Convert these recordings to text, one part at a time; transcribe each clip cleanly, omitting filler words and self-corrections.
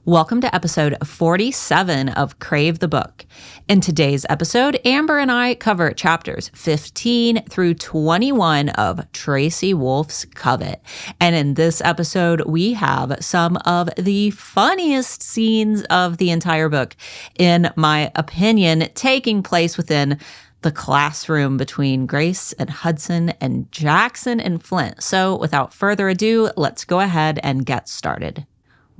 Welcome to episode 47 of Crave the Book. In today's episode, Amber and I cover chapters 15 through 21 of Tracy Wolff Covet. And in this episode, we have some of the funniest scenes of the entire book, in my opinion, taking place within the classroom between Grace and Hudson and Jaxon and Flint. So without further ado, let's go ahead and get started.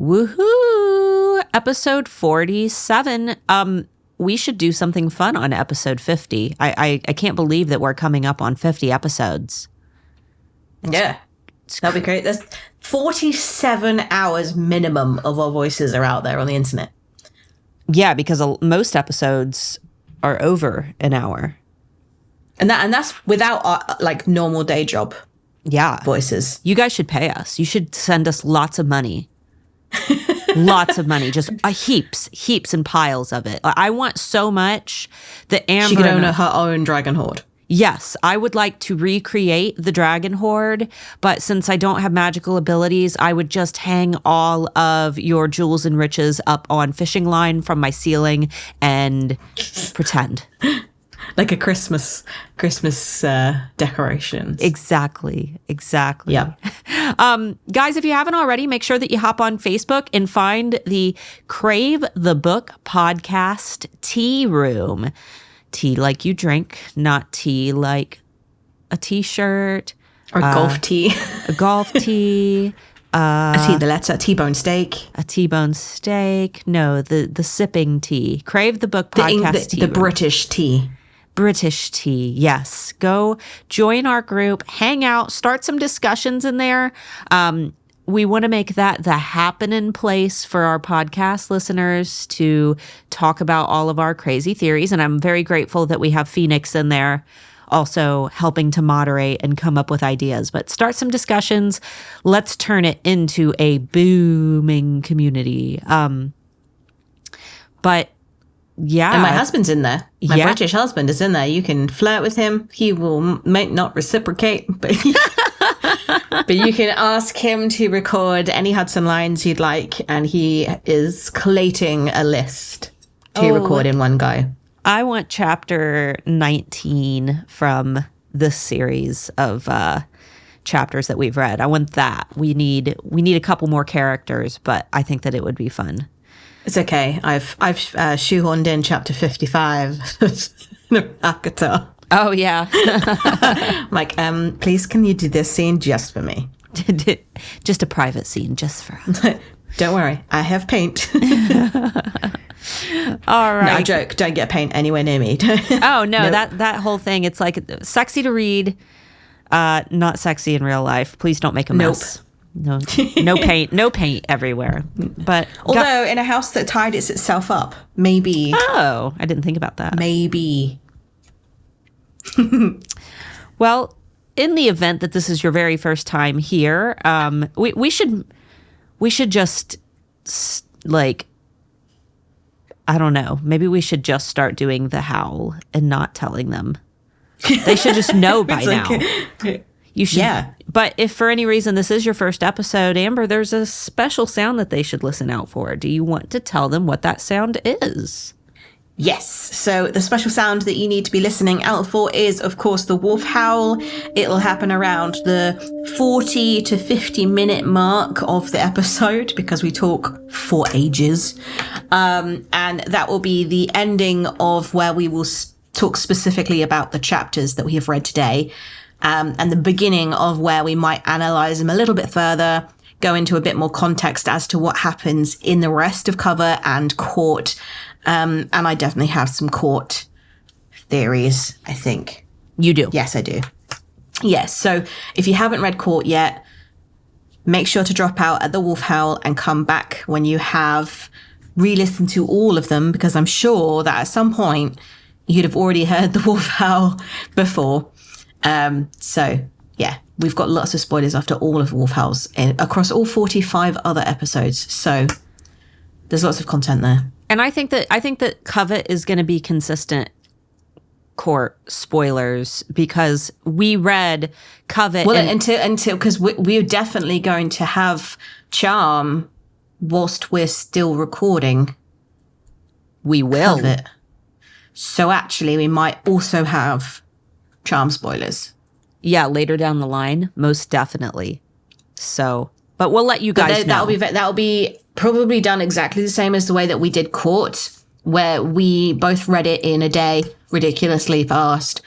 Woohoo! Episode 47. We should do something fun on episode 50. I can't believe that we're coming up on 50 episodes. Yeah, that'd be great. There's 47 hours minimum of our voices are out there on the internet. Yeah, because most episodes are over an hour. And that's without our normal day job. Yeah. Voices. You guys should pay us. You should send us lots of money. Lots of money, just heaps and piles of it. I want so much that Amber... She could own her own dragon hoard. Yes, I would like to recreate the dragon hoard, but since I don't have magical abilities, I would just hang all of your jewels and riches up on fishing line from my ceiling and pretend. Like a Christmas decoration. Exactly. Yeah. Guys, if you haven't already, make sure that you hop on Facebook and find the Crave the Book Podcast Tea Room. Tea like you drink, not tea like a t-shirt. Or golf tea. A golf tea. I see the letter T-bone steak. A T-bone steak. No, the sipping tea. Crave the Book Podcast Tea The Room. British tea. British tea, yes. Go join our group, hang out, start some discussions in there. We want to make that the happening place for our podcast listeners to talk about all of our crazy theories. And I'm very grateful that we have Phoenix in there also helping to moderate and come up with ideas. But start some discussions. Let's turn it into a booming community. But yeah. And my husband's in there. My British husband is in there. You can flirt with him. He might not reciprocate, but but you can ask him to record any Hudson lines you'd like, and he is collating a list to record in one go. I want chapter 19 from this series of chapters that we've read. I want that. We need a couple more characters, but I think that it would be fun. It's okay. I've shoehorned in chapter 55, the Akatar. Oh, yeah. Please, can you do this scene just for me? Just a private scene, just for us. Don't worry. I have paint. All right. No, I joke. Don't get paint anywhere near me. Oh, no. Nope. That whole thing, it's like sexy to read, not sexy in real life. Please don't make a mess. No paint everywhere. But although in a house that tied itself up, maybe. Oh, I didn't think about that. Maybe. Well, in the event that this is your very first time here, we should just I don't know. Maybe we should just start doing the howl and not telling them. They should just know by now. You should. Yeah. But if for any reason this is your first episode, Amber, there's a special sound that they should listen out for. Do you want to tell them what that sound is? Yes. So the special sound that you need to be listening out for is, of course, the wolf howl. It'll happen around the 40 to 50 minute mark of the episode because we talk for ages. And that will be the ending of where we will talk specifically about the chapters that we have read today. And the beginning of where we might analyze them a little bit further, go into a bit more context as to what happens in the rest of Cover and Court. And I definitely have some Court theories, I think. You do? Yes, I do. Yes, so if you haven't read Court yet, make sure to drop out at the Wolf Howl and come back when you have re-listened to all of them, because I'm sure that at some point you'd have already heard the Wolf Howl before. So yeah, we've got lots of spoilers after all of Wolf Howls across all 45 other episodes. So there's lots of content there. And I think that Covet is going to be consistent Court spoilers because we read Covet. Well, until because we're definitely going to have Charm whilst we're still recording, we will. Covet. So actually, we might also have charm spoilers. Yeah, later down the line, most definitely. So, but we'll let you guys know. That'll be probably done exactly the same as the way that we did Court, where we both read it in a day, ridiculously fast,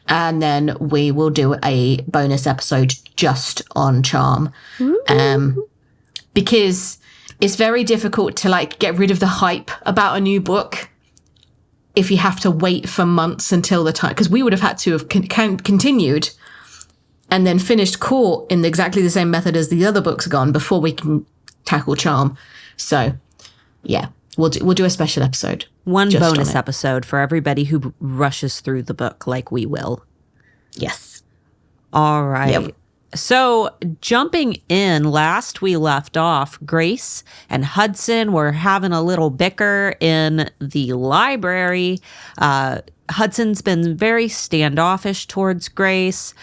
and then we will do a bonus episode just on charm. Because it's very difficult to like get rid of the hype about a new book if you have to wait for months until the time, because we would have had to have continued and then finished Court in exactly the same method as the other books gone before we can tackle charm. So yeah, we'll do a special episode. One bonus episode for everybody who rushes through the book like we will. Yes. All right. Yep. So jumping in, last we left off, Grace and Hudson were having a little bicker in the library. Hudson's been very standoffish towards Grace.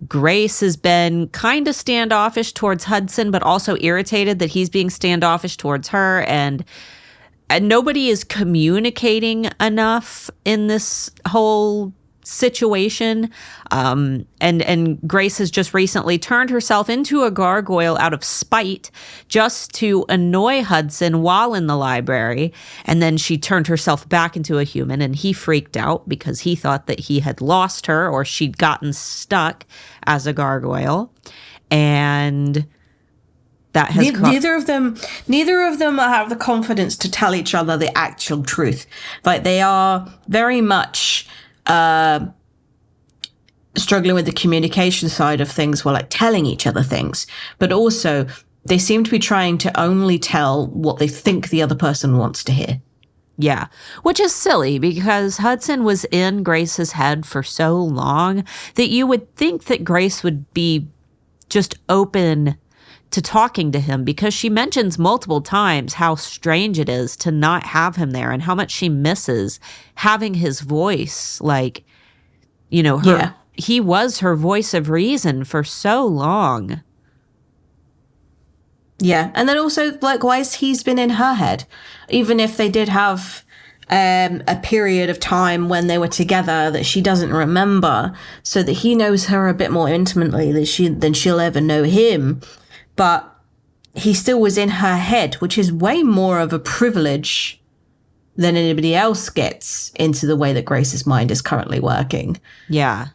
Grace has been kind of standoffish towards Hudson, but also irritated that he's being standoffish towards her. And nobody is communicating enough in this whole situation. And Grace has just recently turned herself into a gargoyle out of spite just to annoy Hudson while in the library. And then she turned herself back into a human, and he freaked out because he thought that he had lost her or she'd gotten stuck as a gargoyle. And that has neither of them have the confidence to tell each other the actual truth. Like, they are very much struggling with the communication side of things while like telling each other things, but also they seem to be trying to only tell what they think the other person wants to hear. Yeah, which is silly because Hudson was in Grace's head for so long that you would think that Grace would be just open to talking to him, because she mentions multiple times how strange it is to not have him there and how much she misses having his voice. Like, you know, he was her voice of reason for so long. Yeah. And then also, likewise, he's been in her head, even if they did have a period of time when they were together that she doesn't remember, so that he knows her a bit more intimately than she'll ever know him. But he still was in her head, which is way more of a privilege than anybody else gets into the way that Grace's mind is currently working. Yeah.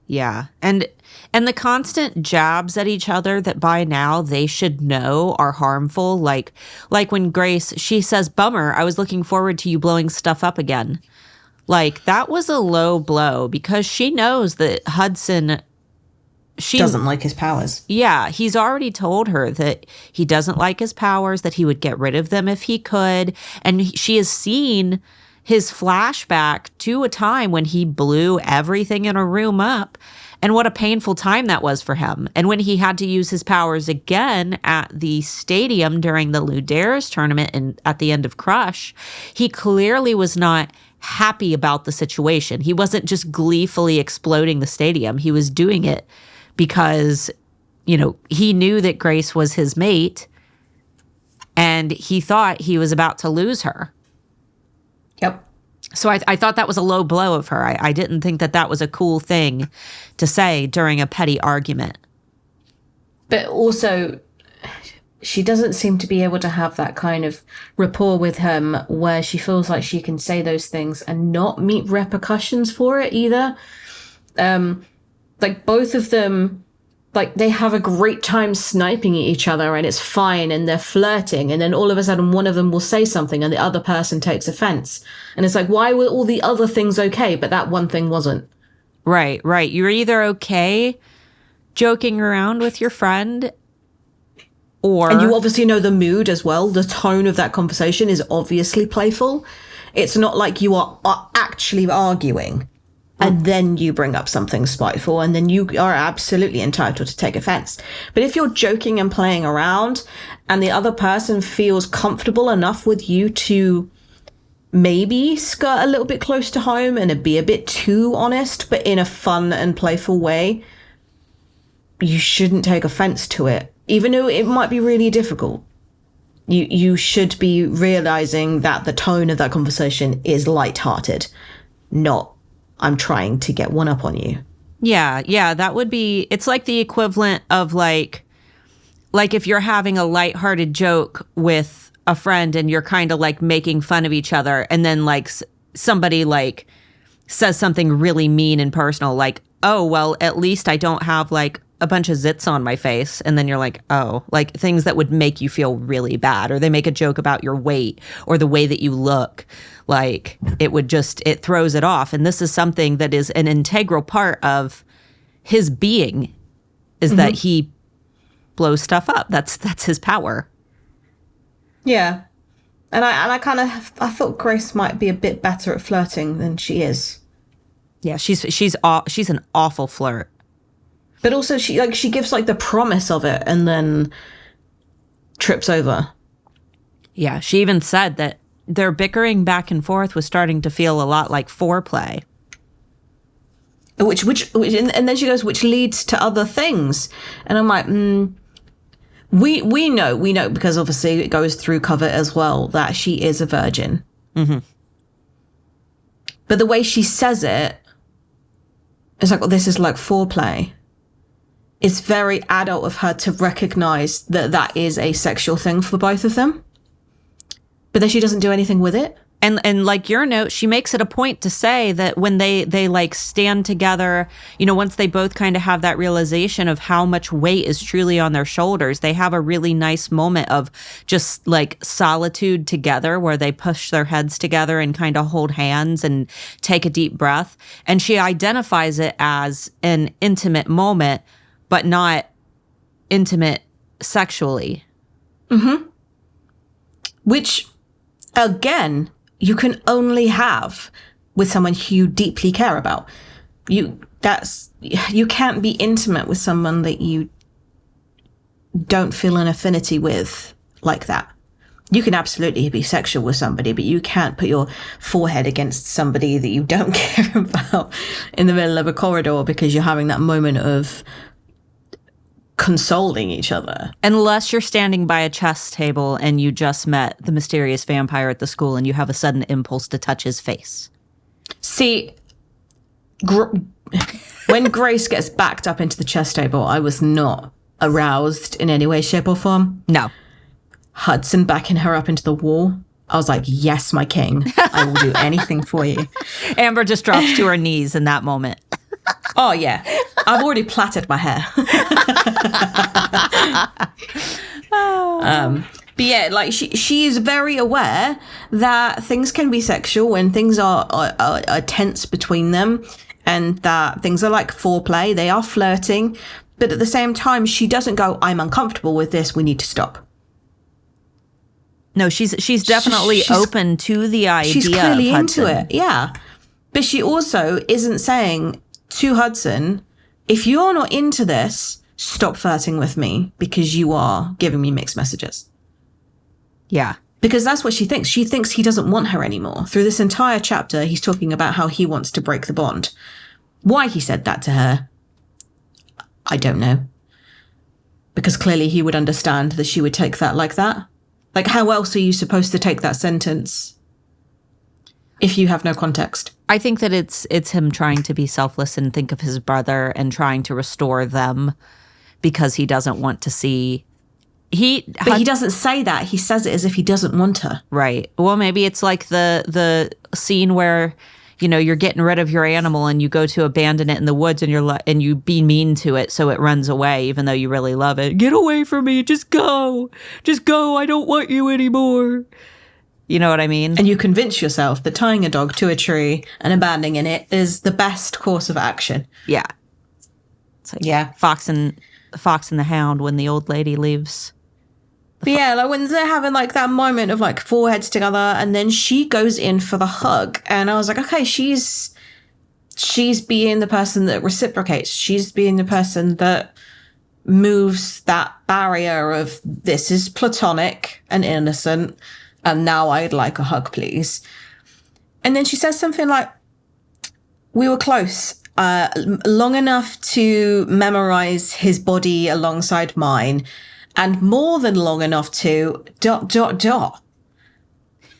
Yeah. And the constant jabs at each other that by now they should know are harmful. Like when Grace, she says, "Bummer, I was looking forward to you blowing stuff up again." Like, that was a low blow because she knows that Hudson... She doesn't like his powers. Yeah, he's already told her that he doesn't like his powers, that he would get rid of them if he could. And she has seen his flashback to a time when he blew everything in a room up, and what a painful time that was for him. And when he had to use his powers again at the stadium during the Ludares tournament and at the end of Crush, he clearly was not happy about the situation. He wasn't just gleefully exploding the stadium. He was doing it because, you know, he knew that Grace was his mate and he thought he was about to lose her. Yep. So I thought that was a low blow of her. I didn't think that was a cool thing to say during a petty argument. But also, she doesn't seem to be able to have that kind of rapport with him where she feels like she can say those things and not meet repercussions for it either. Like, both of them, like, they have a great time sniping at each other and it's fine and they're flirting, and then all of a sudden one of them will say something and the other person takes offense. And it's like, why were all the other things okay, but that one thing wasn't? Right. You're either okay joking around with your friend, or... And you obviously know the mood as well. The tone of that conversation is obviously playful. It's not like you are actually arguing. And then you bring up something spiteful, and then you are absolutely entitled to take offense. But if you're joking and playing around and the other person feels comfortable enough with you to maybe skirt a little bit close to home and be a bit too honest, but in a fun and playful way, you shouldn't take offense to it, even though it might be really difficult. You should be realizing that the tone of that conversation is lighthearted, not I'm trying to get one up on you. Yeah, that would be, it's like the equivalent of like if you're having a lighthearted joke with a friend and you're kind of like making fun of each other, and then like somebody like says something really mean and personal, like, oh, well, at least I don't have like a bunch of zits on my face. And then you're like, oh, like things that would make you feel really bad. Or they make a joke about your weight or the way that you look. Like it throws it off. And this is something that is an integral part of his being, is that he blows stuff up. That's his power. Yeah. And I thought Grace might be a bit better at flirting than she is. Yeah, she's an awful flirt. But also she gives like the promise of it and then trips over. Yeah, she even said that their bickering back and forth was starting to feel a lot like foreplay. Which and then she goes, which leads to other things. And I'm like, We know because obviously it goes through Covet as well that she is a virgin. Mm-hmm. But the way she says it, it's like, well, this is like foreplay. It's very adult of her to recognize that that is a sexual thing for both of them. But then she doesn't do anything with it. And like your note, she makes it a point to say that when they like stand together, you know, once they both kind of have that realization of how much weight is truly on their shoulders, they have a really nice moment of just like solitude together where they push their heads together and kind of hold hands and take a deep breath. And she identifies it as an intimate moment, but not intimate sexually. Mm-hmm. Which, again, you can only have with someone you deeply care about. You can't be intimate with someone that you don't feel an affinity with like that. You can absolutely be sexual with somebody, but you can't put your forehead against somebody that you don't care about in the middle of a corridor because you're having that moment of consoling each other. Unless you're standing by a chess table and you just met the mysterious vampire at the school and you have a sudden impulse to touch his face. See, when Grace gets backed up into the chess table, I was not aroused in any way, shape or form. No. Hudson backing her up into the wall, I was like, yes, my king, I will do anything for you. Amber just drops to her knees in that moment. Oh, yeah. I've already plaited my hair. But yeah, like she is very aware that things can be sexual when things are tense between them, and that things are like foreplay. They are flirting. But at the same time, she doesn't go, I'm uncomfortable with this. We need to stop. No, she's definitely open to the idea. She's clearly of into it. Yeah. But she also isn't saying to Hudson, if you're not into this, stop flirting with me because you are giving me mixed messages. Yeah. Because that's what she thinks. She thinks he doesn't want her anymore. Through this entire chapter, he's talking about how he wants to break the bond. Why he said that to her, I don't know. Because clearly he would understand that she would take that like that. Like, how else are you supposed to take that sentence if you have no context? I think that it's him trying to be selfless and think of his brother and trying to restore them because he doesn't want to see... But he doesn't say that. He says it as if he doesn't want her. Right. Well, maybe it's like the scene where, you know, you're getting rid of your animal and you go to abandon it in the woods and you be mean to it so it runs away even though you really love it. Get away from me. Just go. Just go. I don't want you anymore. You know what I mean? And you convince yourself that tying a dog to a tree and abandoning it is the best course of action. Yeah. It's like Fox and the Hound when the old lady leaves. But yeah, like when they're having like that moment of like foreheads together and then she goes in for the hug and I was like, okay, she's being the person that reciprocates. She's being the person that moves that barrier of this is platonic and innocent and now I'd like a hug, please. And then she says something like, we were close, long enough to memorize his body alongside mine. and more than long enough to ...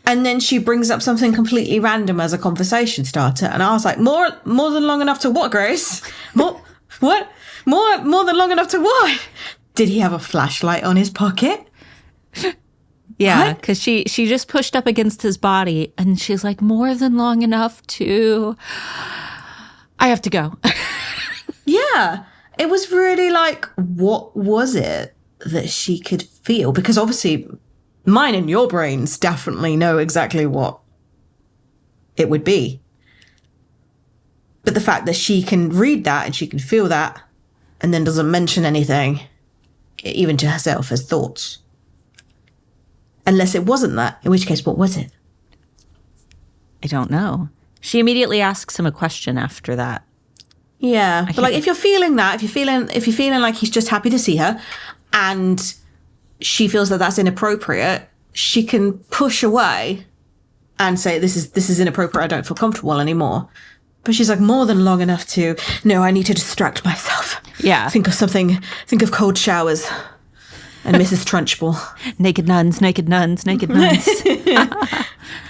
And then she brings up something completely random as a conversation starter. And I was like, more than long enough to what, Grace? What? More than long enough to what? Did he have a flashlight on his pocket? Yeah, because she just pushed up against his body and she's like, more than long enough to... I have to go. Yeah. It was really like, what was it that she could feel? Because obviously mine and your brains definitely know exactly what it would be. But the fact that she can read that and she can feel that and then doesn't mention anything, even to herself, as thoughts. Unless it wasn't that, in which case, what was it? I don't know. She immediately asks him a question after that. Yeah, but like if you're feeling that, if you're feeling like he's just happy to see her, and she feels that that's inappropriate, she can push away and say, "This is inappropriate. I don't feel comfortable anymore." But she's like, more than long enough to, no, I need to distract myself. Yeah. Think of something. Think of cold showers and Mrs. Trunchbull. Naked nuns, naked nuns, naked nuns.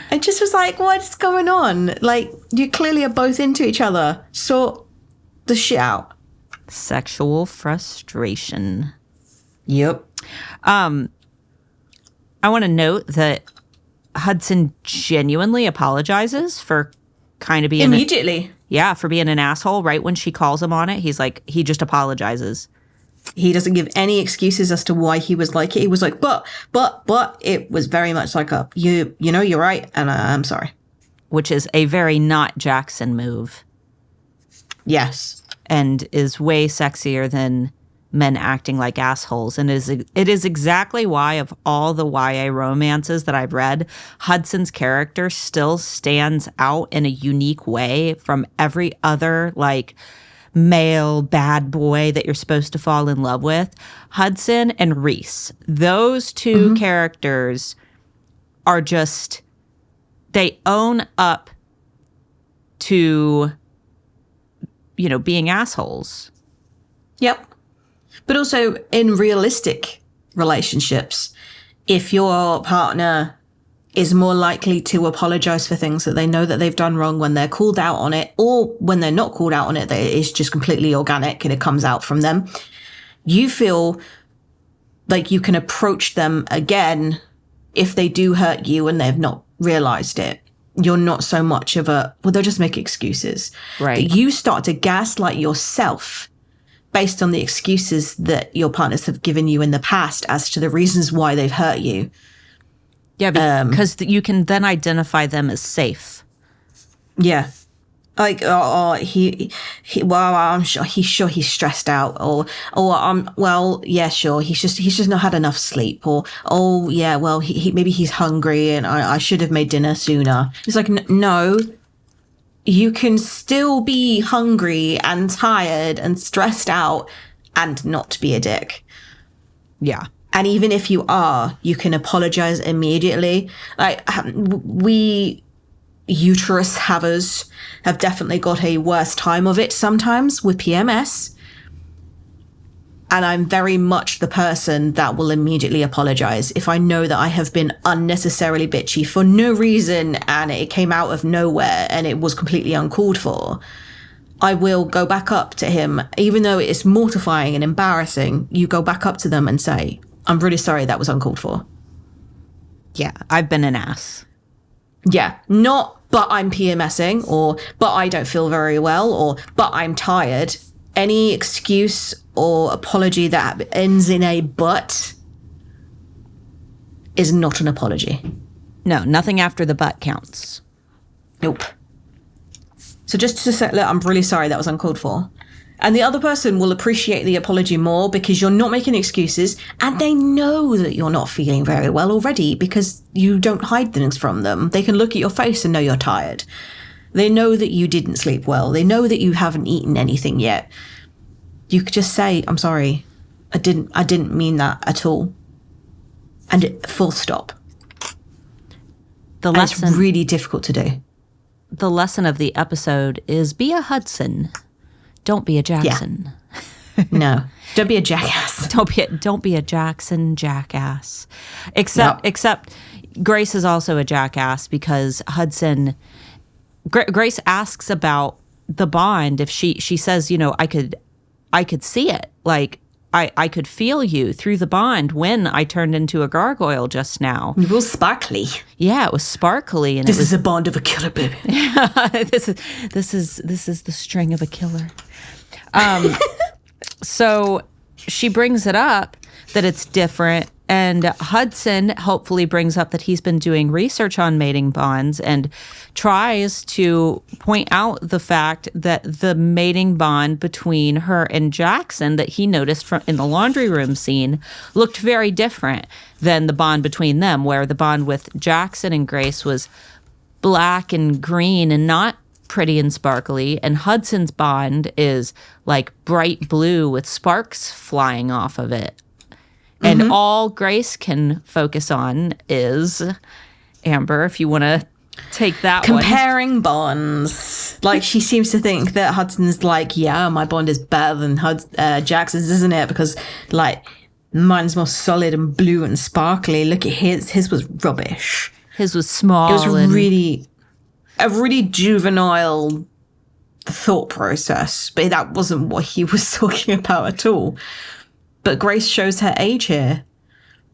I just was like, what's going on? Like, you clearly are both into each other. Sort the shit out. Sexual frustration. Yep. I want to note that Hudson genuinely apologizes for kind of being... Immediately. For being an asshole right when she calls him on it. He's like, he just apologizes. He doesn't give any excuses as to why he was like it. He was like, but it was very much like a, you know, you're right, and I'm sorry. Which is a very not Jaxon move. Yes. And is way sexier than men acting like assholes. And it is exactly why, of all the YA romances that I've read, Hudson's character still stands out in a unique way from every other, like, male bad boy that you're supposed to fall in love with. Hudson and Reese, those two characters are just, they own up to, you know, being assholes. Yep. But also in realistic relationships, if your partner is more likely to apologize for things that they know that they've done wrong when they're called out on it, or when they're not called out on it, that it's just completely organic and it comes out from them, you feel like you can approach them again if they do hurt you and they've not realized it. You're not so much of a, well, they'll just make excuses. Right. But you start to gaslight yourself based on the excuses that your partners have given you in the past as to the reasons why they've hurt you. Yeah, because you can then identify them as safe. Yeah. Like, well, I'm sure he's stressed out, or well, yeah, sure, he's just not had enough sleep, or, oh, yeah, well, he maybe he's hungry and I should have made dinner sooner. It's like, no, you can still be hungry and tired and stressed out and not be a dick. Yeah. And even if you are, you can apologize immediately. Like, we uterus havers have definitely got a worse time of it sometimes with PMS. And I'm very much the person that will immediately apologize if I know that I have been unnecessarily bitchy for no reason and it came out of nowhere and it was completely uncalled for. I will go back up to him, even though it is mortifying and embarrassing. You go back up to them and say, I'm really sorry, that was uncalled for. Yeah, I've been an ass. Yeah, not, but I'm PMSing, or, but I don't feel very well, or, but I'm tired. Any excuse or apology that ends in a but is not an apology. No, nothing after the but counts. Nope. So just to say, look, I'm really sorry, that was uncalled for. And the other person will appreciate the apology more because you're not making excuses and they know that you're not feeling very well already because you don't hide things from them. They can look at your face and know you're tired. They know that you didn't sleep well. They know that you haven't eaten anything yet. You could just say, I'm sorry. I didn't mean that at all. And full stop. It's really difficult to do. The lesson of the episode is be a Hudson. Don't be a Jaxon. No. Don't be a jackass. Don't be a Jaxon jackass. Except Grace is also a jackass because Hudson... Grace asks about the bond. If she says, I could see it. Like, I could feel you through the bond when I turned into a gargoyle just now. It was sparkly. Yeah, it was sparkly. And this is a bond of a killer, baby. this is the string of a killer. So she brings it up that it's different. And Hudson hopefully brings up that he's been doing research on mating bonds and tries to point out the fact that the mating bond between her and Jaxon that he noticed in the laundry room scene looked very different than the bond between them, where the bond with Jaxon and Grace was black and green and not pretty and sparkly, and Hudson's bond is like bright blue with sparks flying off of it. And all Grace can focus on is, Amber, if you want to take that comparing bonds. Like, she seems to think that Hudson's like, yeah, my bond is better than Jackson's, isn't it? Because, like, mine's more solid and blue and sparkly. Look at his. His was rubbish. His was small. It was really a really juvenile thought process. But that wasn't what he was talking about at all. But Grace shows her age here.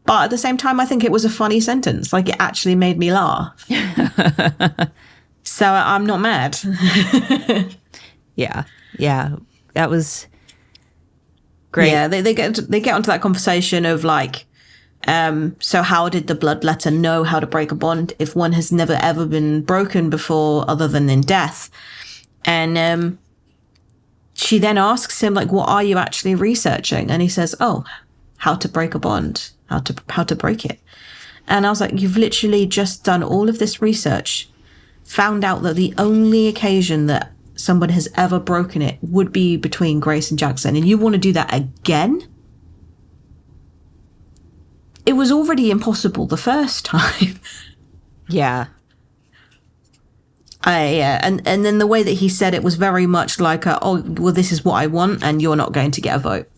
But at the same time, I think it was a funny sentence. Like, it actually made me laugh. So I'm not mad. Yeah. That was great. Yeah, they get onto that conversation of like, so how did the bloodletter know how to break a bond if one has never ever been broken before other than in death? And she then asks him, like, what are you actually researching? And he says, oh, how to break a bond, how to break it. And I was like, you've literally just done all of this research, found out that the only occasion that someone has ever broken it would be between Grace and Jaxon, and you want to do that again? It was already impossible the first time. Yeah. And then the way that he said it was very much like, oh, well, this is what I want, and you're not going to get a vote.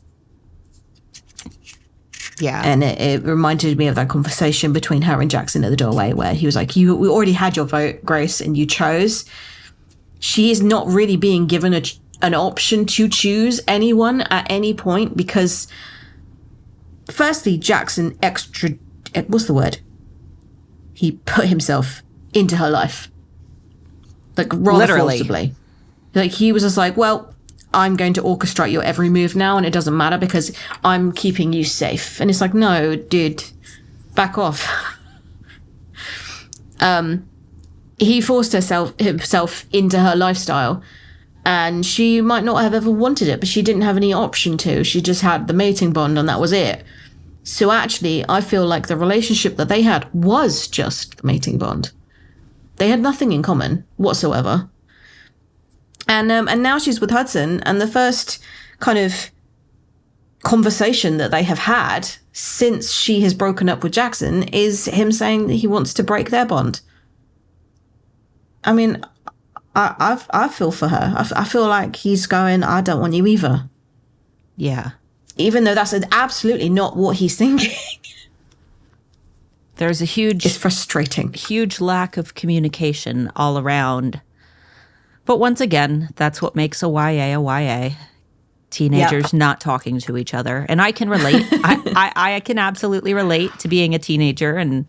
Yeah. And it reminded me of that conversation between her and Jaxon at the doorway, where he was like, we already had your vote, Grace, and you chose. She is not really being given an option to choose anyone at any point, because firstly, Jaxon what's the word? He put himself into her life. Like, rather literally. Forcibly. Like, he was just like, well, I'm going to orchestrate your every move now, and it doesn't matter because I'm keeping you safe. And it's like, no, dude, back off. He forced himself into her lifestyle, and she might not have ever wanted it, but she didn't have any option to. She just had the mating bond, and that was it. So actually, I feel like the relationship that they had was just the mating bond. They had nothing in common whatsoever. And now she's with Hudson, and the first kind of conversation that they have had since she has broken up with Jaxon is him saying that he wants to break their bond. I mean, I feel for her. I feel like he's going, I don't want you either. Yeah. Even though that's absolutely not what he's thinking. There's a it's frustrating. Huge lack of communication all around. But once again, that's what makes a YA. Teenagers not talking to each other. And I can relate. I can absolutely relate to being a teenager and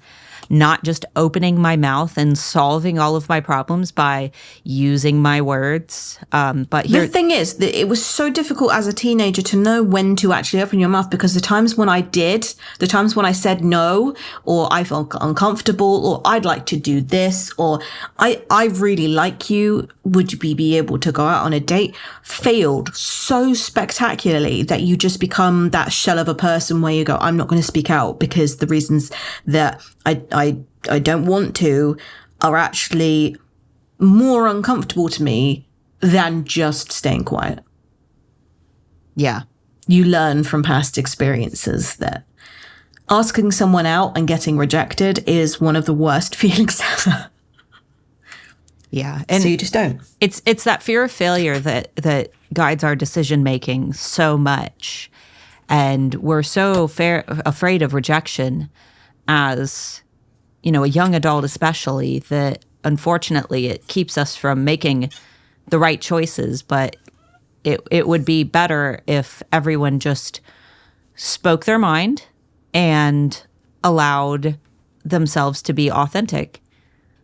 not just opening my mouth and solving all of my problems by using my words. But the thing is that it was so difficult as a teenager to know when to actually open your mouth, because the times when I did, the times when I said no, or I felt uncomfortable, or I'd like to do this, or I really like you, would we be able to go out on a date, failed so spectacularly that you just become that shell of a person where you go, I'm not going to speak out because the reasons that I don't want to are actually more uncomfortable to me than just staying quiet. Yeah. You learn from past experiences that asking someone out and getting rejected is one of the worst feelings ever. Yeah. And so you just don't. It's that fear of failure that guides our decision making so much. And we're so afraid of rejection as, a young adult especially, that unfortunately it keeps us from making the right choices. But it would be better if everyone just spoke their mind and allowed themselves to be authentic.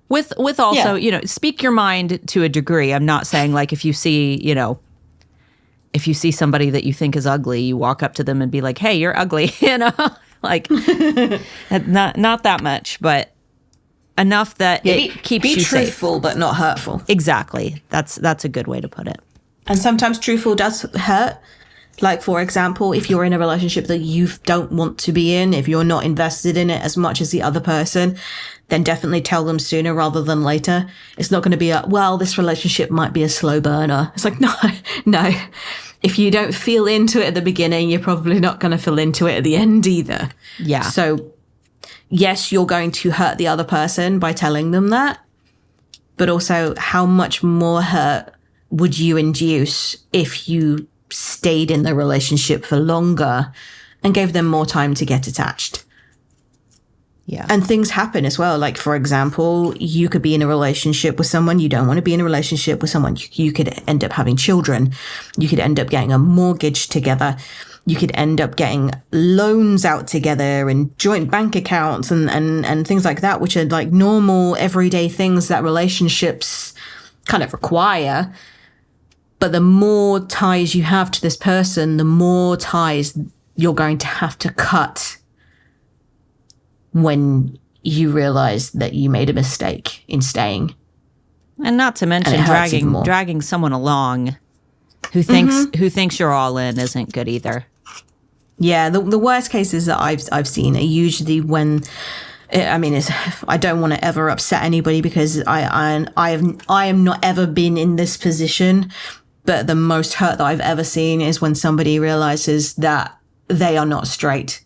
With also, speak your mind to a degree. I'm not saying like if you see somebody that you think is ugly, you walk up to them and be like, "Hey, you're ugly," like not that much, but enough that it keeps you safe. Be truthful, but not hurtful. Exactly. That's a good way to put it. And sometimes truthful does hurt. Like, for example, if you're in a relationship that you don't want to be in, if you're not invested in it as much as the other person, then definitely tell them sooner rather than later. It's not going to be this relationship might be a slow burner. It's like, no. If you don't feel into it at the beginning, you're probably not going to feel into it at the end either. Yeah. So, yes, you're going to hurt the other person by telling them that. But also, how much more hurt would you induce if you stayed in the relationship for longer and gave them more time to get attached? Yeah. And things happen as well. Like, for example, you could be in a relationship with someone. You don't want to be in a relationship with someone. You could end up having children. You could end up getting a mortgage together. You could end up getting loans out together and joint bank accounts and things like that, which are like normal everyday things that relationships kind of require. But the more ties you have to this person, the more ties you're going to have to cut when you realize that you made a mistake in staying. And not to mention dragging someone along who thinks you're all in isn't good either. Yeah, the worst cases that I've seen are usually when, I don't want to ever upset anybody because I am not ever been in this position. But the most hurt that I've ever seen is when somebody realizes that they are not straight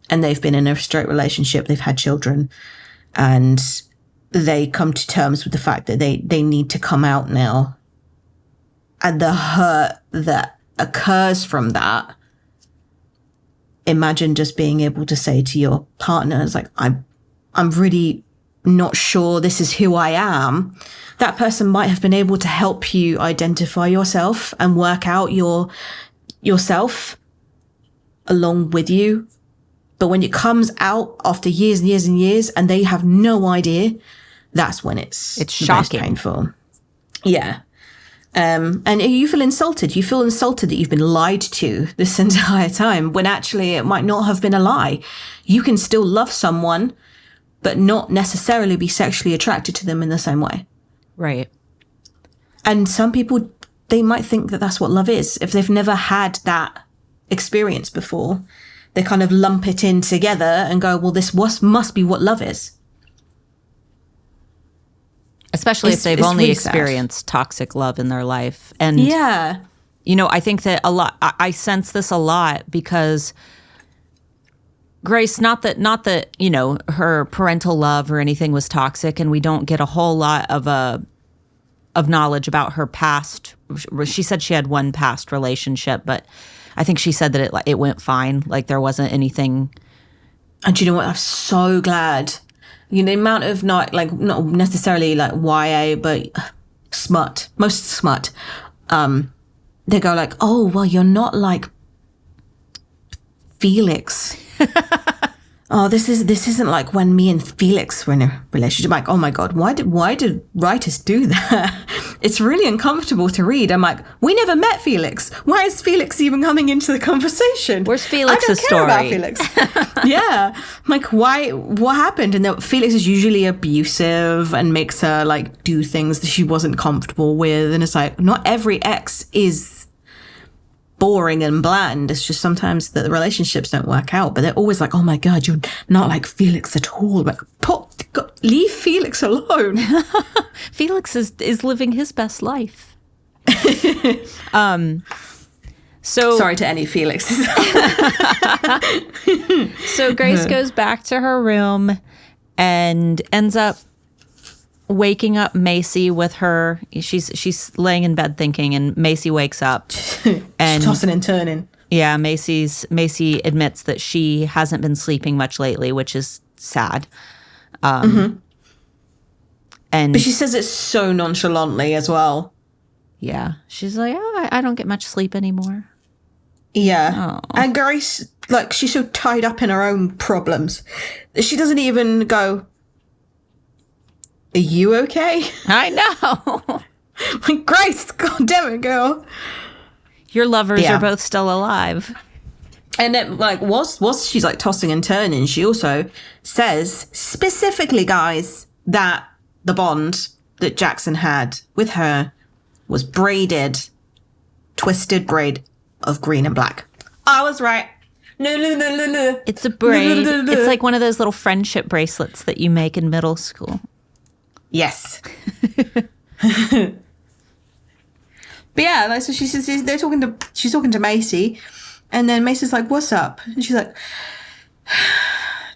and they've been in a straight relationship, they've had children, and they come to terms with the fact that they need to come out now. And the hurt that occurs from that, imagine just being able to say to your partner, it's like, I'm really not sure this is who I am. That person might have been able to help you identify yourself and work out yourself along with you. But when it comes out after years and years and years and they have no idea, that's when it's shocking. Most painful. Yeah. And you feel insulted. You feel insulted that you've been lied to this entire time when actually it might not have been a lie. You can still love someone, but not necessarily be sexually attracted to them in the same way. Right. And some people, they might think that that's what love is. If they've never had that experience before, they kind of lump it in together and go, well, this must be what love is. Especially if they've only really experienced toxic love in their life. And, yeah, I think that I sense this a lot because Grace, not that, her parental love or anything was toxic, and we don't get a whole lot of knowledge about her past. She said she had one past relationship, but I think she said that it went fine. Like there wasn't anything. And you know what? I'm so glad. The amount of not necessarily like YA, but smut, most smut. They go like, oh, well, you're not like Felix. Oh, this isn't like when me and Felix were in a relationship. I'm like, oh my God, why did writers do that? It's really uncomfortable to read. I'm like, we never met Felix. Why is Felix even coming into the conversation? Where's Felix's story? I don't care about Felix. Yeah. I'm like, why? What happened? And Felix is usually abusive and makes her like do things that she wasn't comfortable with. And it's like, not every ex is boring and bland. It's just sometimes the relationships don't work out, but they're always like, oh my God, you're not like Felix at all. Like, leave Felix alone. Felix is living his best life. So sorry to any Felixes. So Grace goes back to her room and ends up waking up Macy with her. She's laying in bed thinking, and Macy wakes up. And she's tossing and turning. Yeah, Macy admits that she hasn't been sleeping much lately, which is sad. And But she says it so nonchalantly as well. Yeah, she's like, oh, I don't get much sleep anymore. Yeah. Oh. And Grace, like, she's so tied up in her own problems that she doesn't even go, are you okay? I know. Like, Grace, God damn it, girl. Your lovers are both still alive. And it, like, whilst she's like tossing and turning, she also says specifically, guys, that the bond that Jaxon had with her was twisted braid of green and black. I was right. No. It's a braid. It's like one of those little friendship bracelets that you make in middle school. Yes. But yeah, like, so she says she's talking to Macy, and then Macy's like, "What's up?" And she's like,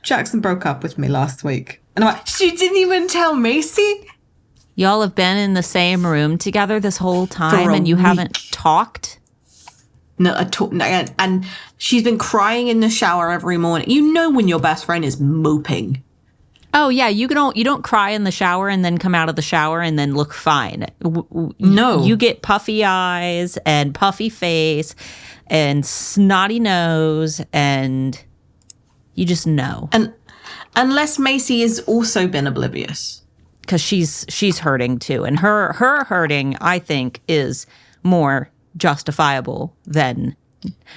"Jaxon broke up with me last week." And I'm like, "She didn't even tell Macy?" Y'all have been in the same room together this whole time, and you haven't talked? No, and she's been crying in the shower every morning. You know when your best friend is moping. Oh yeah, you don't cry in the shower and then come out of the shower and then look fine. No. You get puffy eyes and puffy face and snotty nose, and you just know. And unless Macy has also been oblivious. Because she's hurting too. And her hurting, I think, is more justifiable than,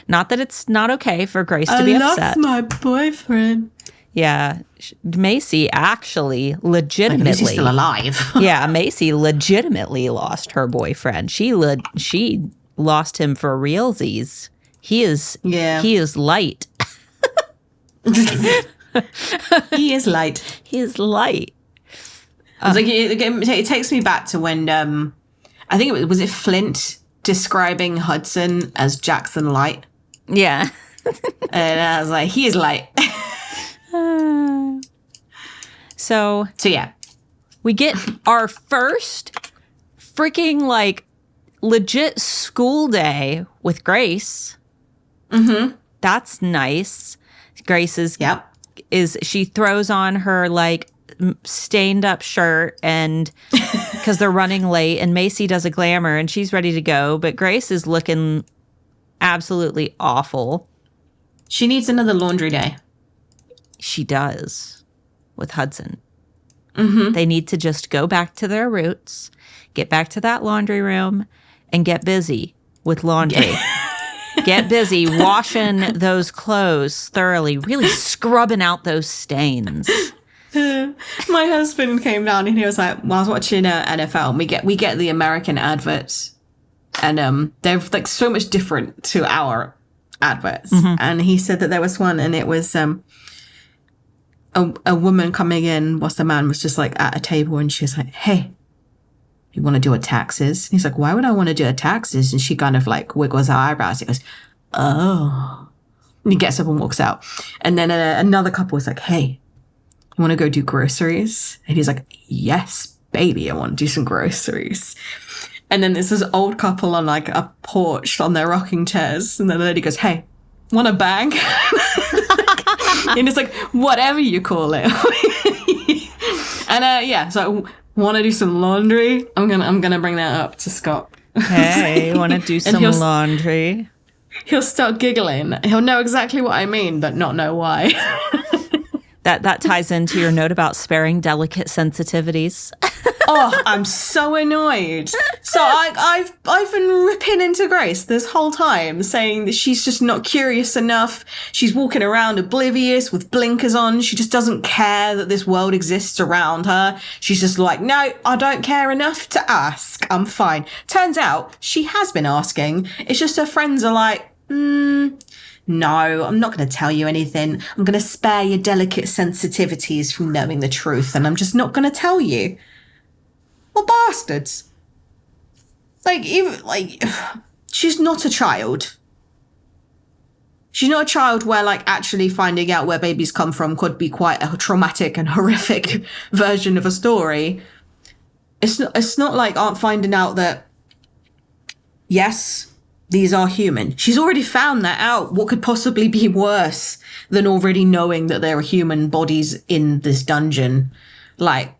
not that it's not okay for Grace to be upset. I lost my boyfriend. Yeah, Macy actually legitimately... Macy's still alive. Yeah, Macy legitimately lost her boyfriend. She lost him for realsies. He is light. He is light. He is light. It's like, it takes me back to when, I think was it Flint describing Hudson as Jaxon Light? Yeah. And I was like, he is light. So yeah, we get our first freaking like legit school day with Grace. Mm-hmm. That's nice. Grace is she throws on her like stained up shirt, and because they're running late, and Macy does a glamour and she's ready to go, but Grace is looking absolutely awful. She needs another laundry day. She does with Hudson. Mm-hmm. They need to just go back to their roots, get back to that laundry room, and get busy with laundry. Get busy washing those clothes thoroughly, really scrubbing out those stains. My husband came down and he was like, well, I was watching NFL, and we get the American adverts, and they're like so much different to our adverts. Mm-hmm. And he said that there was one, and it was a woman coming in whilst the man was just like at a table, and she was like, hey, you want to do a taxes? And he's like, why would I want to do a taxes? And she kind of like wiggles her eyebrows. He goes, oh. And he gets up and walks out. And then another couple was like, hey, you want to go do groceries? And he's like, yes, baby, I want to do some groceries. And then there's this old couple on like a porch on their rocking chairs. And then the lady goes, hey, want to bang? And it's like, whatever you call it. And so I want to do some laundry. I'm gonna bring that up to Scott. Hey, want to do some laundry? He'll start giggling. He'll know exactly what I mean, but not know why. That ties into your note about sparing delicate sensitivities. Oh, I'm so annoyed. So I've been ripping into Grace this whole time, saying that she's just not curious enough. She's walking around oblivious with blinkers on. She just doesn't care that this world exists around her. She's just like, no, I don't care enough to ask. I'm fine. Turns out she has been asking. It's just her friends are like, no, I'm not going to tell you anything. I'm going to spare your delicate sensitivities from knowing the truth, and I'm just not going to tell you. Well, bastards. She's not a child. She's not a child where, like, actually finding out where babies come from could be quite a traumatic and horrific version of a story. It's not like Aunt finding out that, yes, these are human. She's already found that out. What could possibly be worse than already knowing that there are human bodies in this dungeon? Like,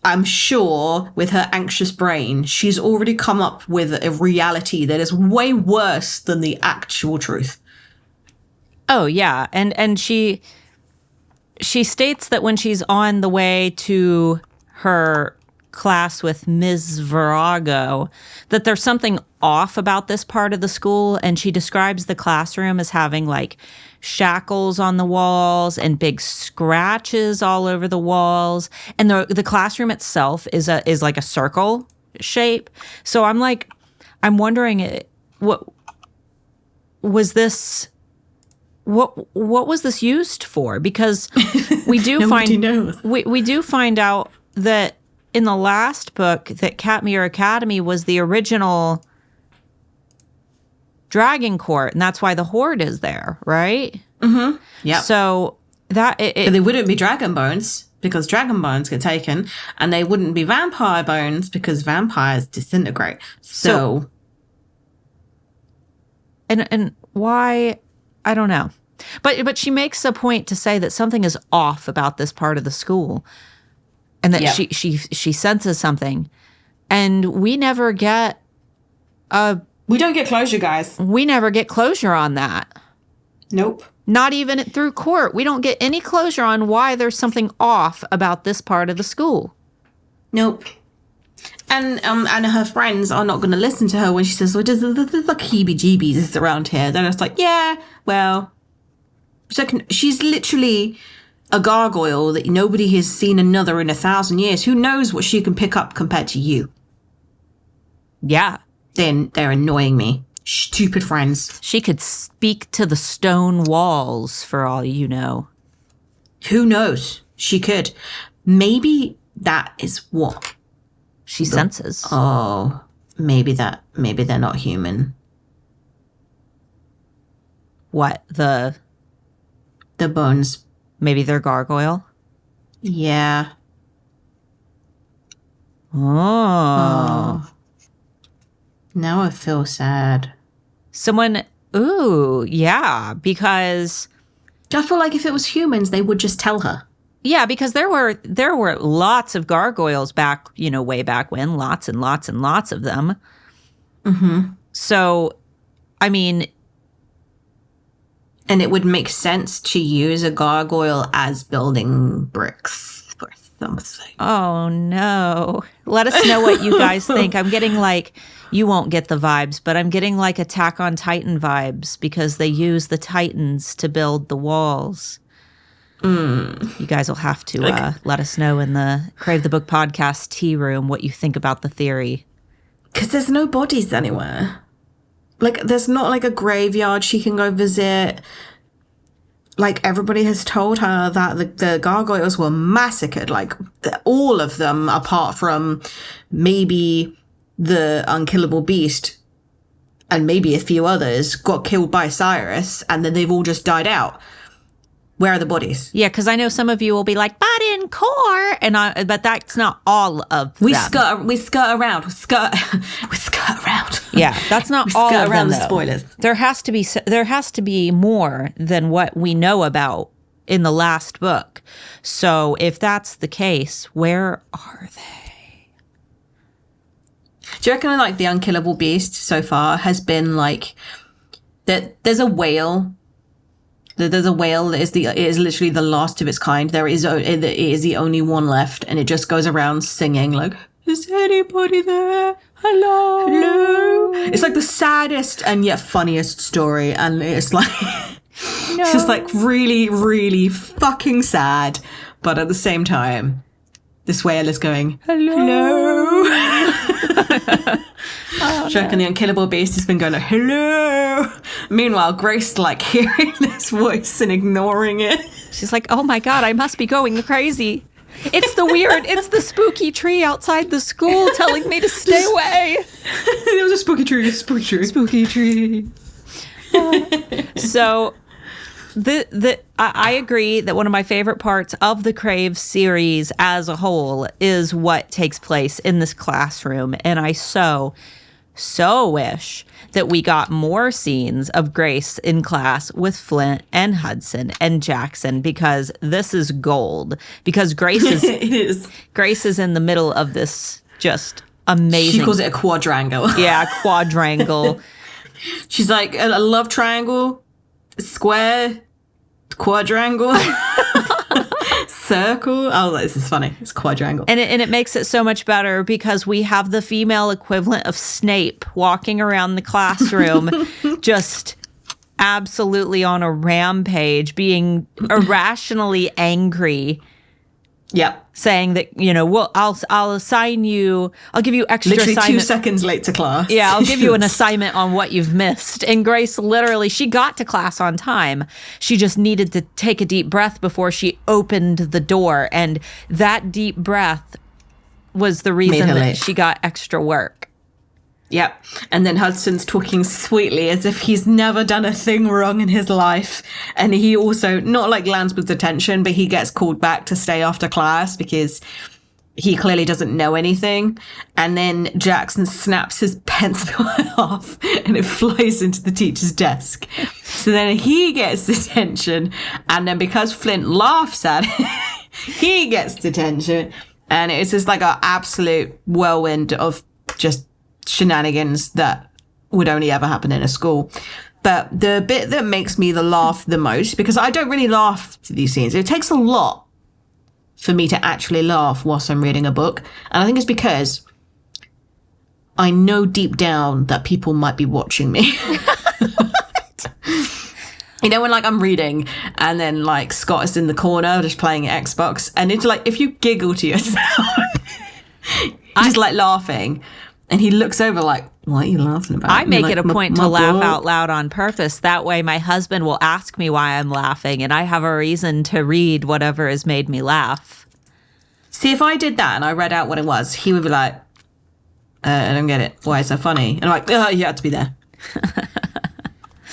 I'm sure with her anxious brain, she's already come up with a reality that is way worse than the actual truth. Oh, yeah. And she states that when she's on the way to her class with Ms. Virago, that there's something off about this part of the school, and she describes the classroom as having like shackles on the walls and big scratches all over the walls, and the classroom itself is like a circle shape. So I'm wondering, what was this used for? Because we do we do find out that in the last book that Katmere Academy was the original dragon court, and that's why the horde is there, right? Mm-hmm. Yeah. So that but they wouldn't be dragon bones because dragon bones get taken, and they wouldn't be vampire bones because vampires disintegrate. So and why, I don't know. But she makes a point to say that something is off about this part of the school, and that she senses something, and we never get we don't get closure, guys. We never get closure on that. Nope. Not even through court. We don't get any closure on why there's something off about this part of the school. Nope. And her friends are not going to listen to her when she says, well, there's like heebie-jeebies around here. They're just like, yeah, well, she's literally a gargoyle that nobody has seen another in 1,000 years. Who knows what she can pick up compared to you? Yeah. They're annoying me. Stupid friends. She could speak to the stone walls for all you know. Who knows? She could. Maybe that is what she senses. Oh, maybe they're not human. What? The bones. Maybe they're gargoyle? Yeah. Oh. Now I feel sad. Ooh, yeah, because I feel like if it was humans, they would just tell her. Yeah, because there were lots of gargoyles back, way back when, lots and lots and lots of them. Mm-hmm. So, I mean, and it would make sense to use a gargoyle as building bricks for something. Oh no! Let us know what you guys think. I'm getting you won't get the vibes, but I'm getting Attack on Titan vibes because they use the Titans to build the walls. You guys will have to let us know in the Crave the Book Podcast tea room what you think about the theory. Because there's no bodies anywhere. There's not a graveyard she can go visit. Everybody has told her that the gargoyles were massacred. All of them, apart from maybe the unkillable beast and maybe a few others, got killed by Cyrus, and then they've all just died out. Where are the bodies? Yeah, because I know some of you will be like, but in core, but that's not all of them. We skirt around. Yeah, that's not all of them. Around the spoilers. There has to be more than what we know about in the last book. So if that's the case, where are they? Do you reckon the unkillable beast so far has been that there's a whale? There's a whale that is literally the last of its kind. It is the only one left, and it just goes around singing is anybody there? Hello? Hello? It's the saddest and yet funniest story, and it's no. It's just really, really fucking sad, but at the same time, this whale is going, hello? Do you reckon the unkillable beast has been going hello? Meanwhile, Grace hearing this voice and ignoring it. She's like, oh my God, I must be going crazy. It's the spooky tree outside the school telling me to stay away. It was a spooky tree. So I agree that one of my favorite parts of the Crave series as a whole is what takes place in this classroom. And I so wish that we got more scenes of Grace in class with Flint and Hudson and Jaxon, because this is gold. Because Grace is It is. Grace is in the middle of this just amazing. She calls it a quadrangle. Yeah, quadrangle. She's like, a love triangle, square, quadrangle, circle. Oh, this is funny. It's quadrangle. And it makes it so much better because we have the female equivalent of Snape walking around the classroom just absolutely on a rampage, being irrationally angry. Yep. Saying that, well, I'll assign you, I'll give you extra literally assignment. 2 seconds late to class. Yeah, I'll give you an assignment on what you've missed. And Grace literally, she got to class on time. She just needed to take a deep breath before she opened the door. And that deep breath was the reason that she got extra work. Yep. And then Hudson's talking sweetly as if he's never done a thing wrong in his life. And he also, not like lands with detention, but he gets called back to stay after class because he clearly doesn't know anything. And then Jaxon snaps his pencil off and it flies into the teacher's desk. So then he gets detention. And then because Flint laughs at it, he gets detention. And it's just like an absolute whirlwind of just shenanigans that would only ever happen in a school. But the bit that makes me laugh the most, because I don't really laugh to these scenes, it takes a lot for me to actually laugh whilst I'm reading a book. And I think it's because I know deep down that people might be watching me. You know, when like I'm reading and then like Scott is in the corner just playing Xbox, and it's like if you giggle to yourself, just like laughing, and he looks over like, what are you laughing about? I make like, it a point to laugh out loud on purpose. That way my husband will ask me why I'm laughing, and I have a reason to read whatever has made me laugh. See, if I did that and I read out what it was, he would be like, I don't get it. Why is that funny? And I'm like, oh, you had to be there.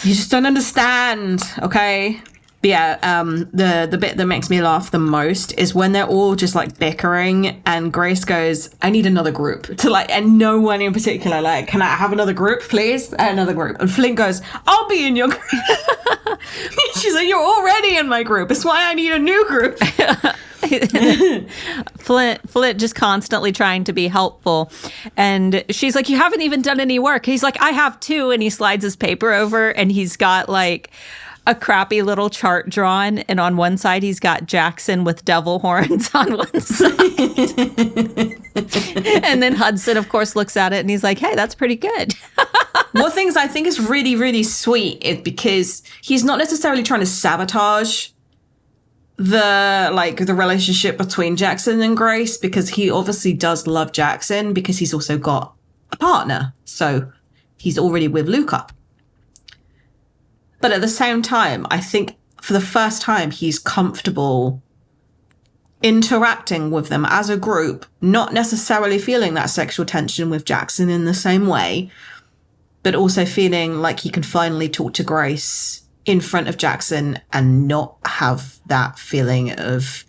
You just don't understand, okay? But yeah, the bit that makes me laugh the most is when they're all just like bickering and Grace goes, I need another group to like, and no one in particular, like, can I have another group, please? Another group. And Flint goes, I'll be in your group. She's like, you're already in my group. It's why I need a new group. Flint just constantly trying to be helpful. And she's like, you haven't even done any work. He's like, I have too. And he slides his paper over and he's got like a crappy little chart drawn, and on one side he's got Jaxon with devil horns on one side. And then Hudson, of course, looks at it and he's like, hey, that's pretty good. One thing I think is really, really sweet is because he's not necessarily trying to sabotage the relationship between Jaxon and Grace, because he obviously does love Jaxon because he's also got a partner. So he's already with Luca. But at the same time, I think for the first time, he's comfortable interacting with them as a group, not necessarily feeling that sexual tension with Jaxon in the same way, but also feeling like he can finally talk to Grace in front of Jaxon and not have that feeling of,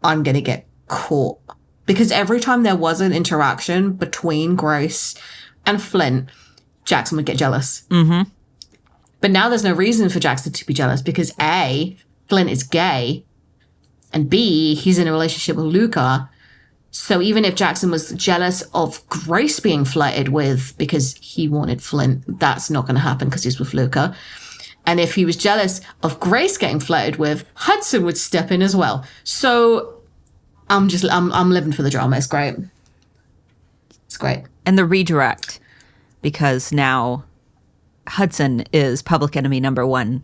I'm going to get caught. Because every time there was an interaction between Grace and Flint, Jaxon would get jealous. Mm-hmm. But now there's no reason for Jaxon to be jealous because A, Flint is gay, and B, he's in a relationship with Luca. So even if Jaxon was jealous of Grace being flirted with because he wanted Flint, that's not going to happen because he's with Luca. And if he was jealous of Grace getting flirted with, Hudson would step in as well. So I'm living for the drama. It's great. It's great. And the redirect, because now Hudson is public enemy number one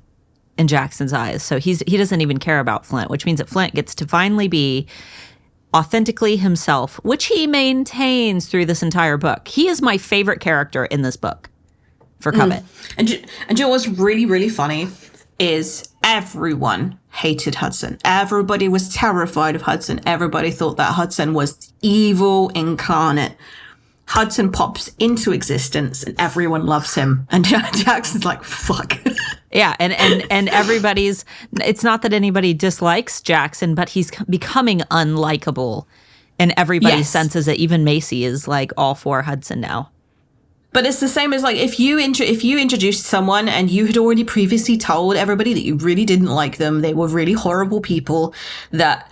in Jackson's eyes. So he doesn't even care about Flint, which means that Flint gets to finally be authentically himself, which he maintains through this entire book. He is my favorite character in this book for Covet. And you know what's really, really funny is everyone hated Hudson. Everybody was terrified of Hudson. Everybody thought that Hudson was evil incarnate. Hudson pops into existence and everyone loves him. And Jackson's like, fuck. Yeah, and everybody's, it's not that anybody dislikes Jaxon, but he's becoming unlikable. And everybody senses it. Even Macy is like all for Hudson now. But it's the same as like if you introduced someone and you had already previously told everybody that you really didn't like them, they were really horrible people, that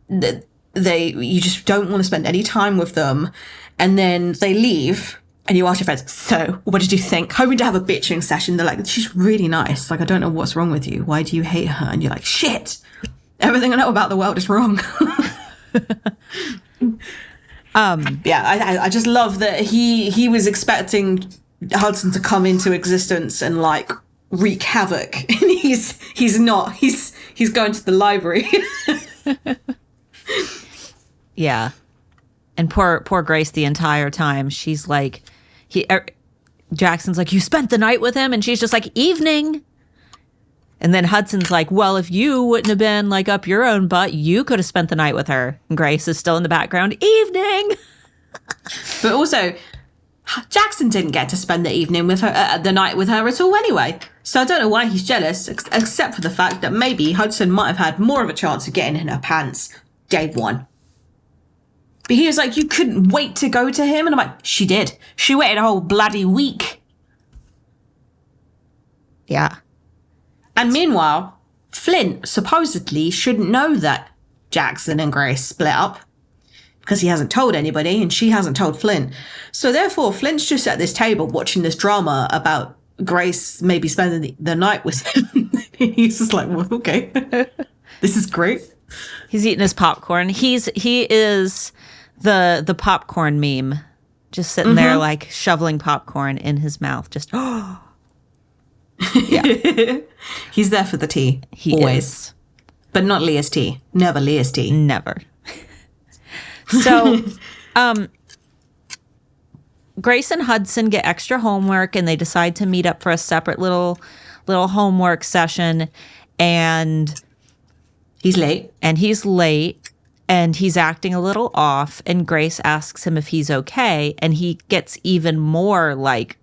you just don't want to spend any time with them, and then they leave. And you ask your friends, so what did you think? Hoping to have a bitching session. They're like, she's really nice. Like, I don't know what's wrong with you. Why do you hate her? And you're like, shit, everything I know about the world is wrong. I just love that he was expecting Hudson to come into existence and like wreak havoc. And he's not. He's going to the library. Yeah. And poor Grace the entire time. She's like, Jackson's like, you spent the night with him? And she's just like, evening. And then Hudson's like, well, if you wouldn't have been like up your own butt, you could have spent the night with her. And Grace is still in the background, evening. But also, Jaxon didn't get to spend the evening with her, the night with her at all anyway. So I don't know why he's jealous, except for the fact that maybe Hudson might have had more of a chance of getting in her pants day one. But he was like, you couldn't wait to go to him? And I'm like, she did. She waited a whole bloody week. Yeah. And meanwhile, Flint supposedly shouldn't know that Jaxon and Grace split up because he hasn't told anybody and she hasn't told Flint. So therefore, Flint's just at this table watching this drama about Grace maybe spending the night with him. He's just like, well, okay, this is great. He's eating his popcorn. He is the popcorn meme, just sitting there like shoveling popcorn in his mouth. Just yeah. He's there for the tea. He always is. But not Leah's tea. Never Leah's tea. Never. So, Grace and Hudson get extra homework, and they decide to meet up for a separate little homework session. And he's late. And he's acting a little off. And Grace asks him if he's okay, and he gets even more like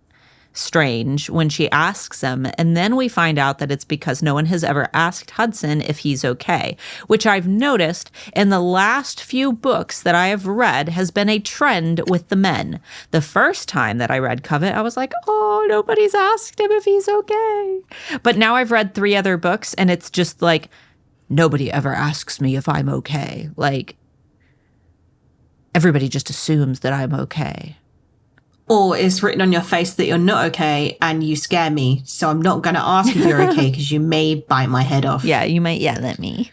strange when she asks him. And then we find out that it's because no one has ever asked Hudson if he's okay, which I've noticed in the last few books that I have read has been a trend with the men. The first time that I read Covet, I was like, oh, nobody's asked him if he's okay. But now I've read 3 other books and it's just like, nobody ever asks me if I'm okay. Like, everybody just assumes that I'm okay. Or it's written on your face that you're not okay and you scare me. So I'm not going to ask if you're okay because you may bite my head off. Yeah, you might yell at me.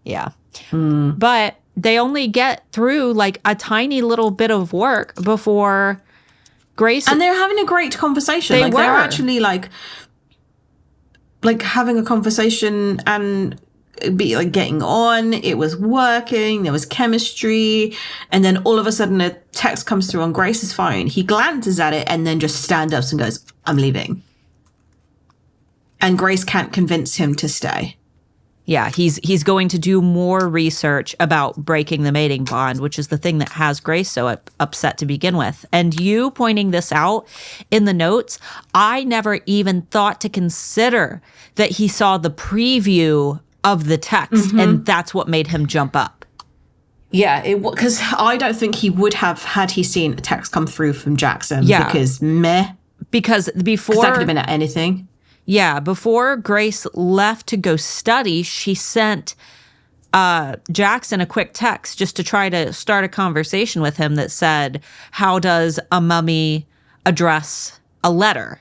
Yeah. But they only get through like a tiny little bit of work before Grace. And they're having a great conversation. They're actually like having a conversation and be like getting on. It was working. There was chemistry. And then all of a sudden a text comes through on Grace's phone. He glances at it and then just stands up and goes, I'm leaving. And Grace can't convince him to stay. Yeah, he's going to do more research about breaking the mating bond, which is the thing that has Grace so upset to begin with. And you pointing this out in the notes, I never even thought to consider that he saw the preview of the text, and that's what made him jump up. Yeah, because I don't think he would have had he seen a text come through from Jaxon. Yeah. Because before that could have been at anything. Yeah, before Grace left to go study, she sent Jaxon a quick text just to try to start a conversation with him that said, how does a mummy address a letter?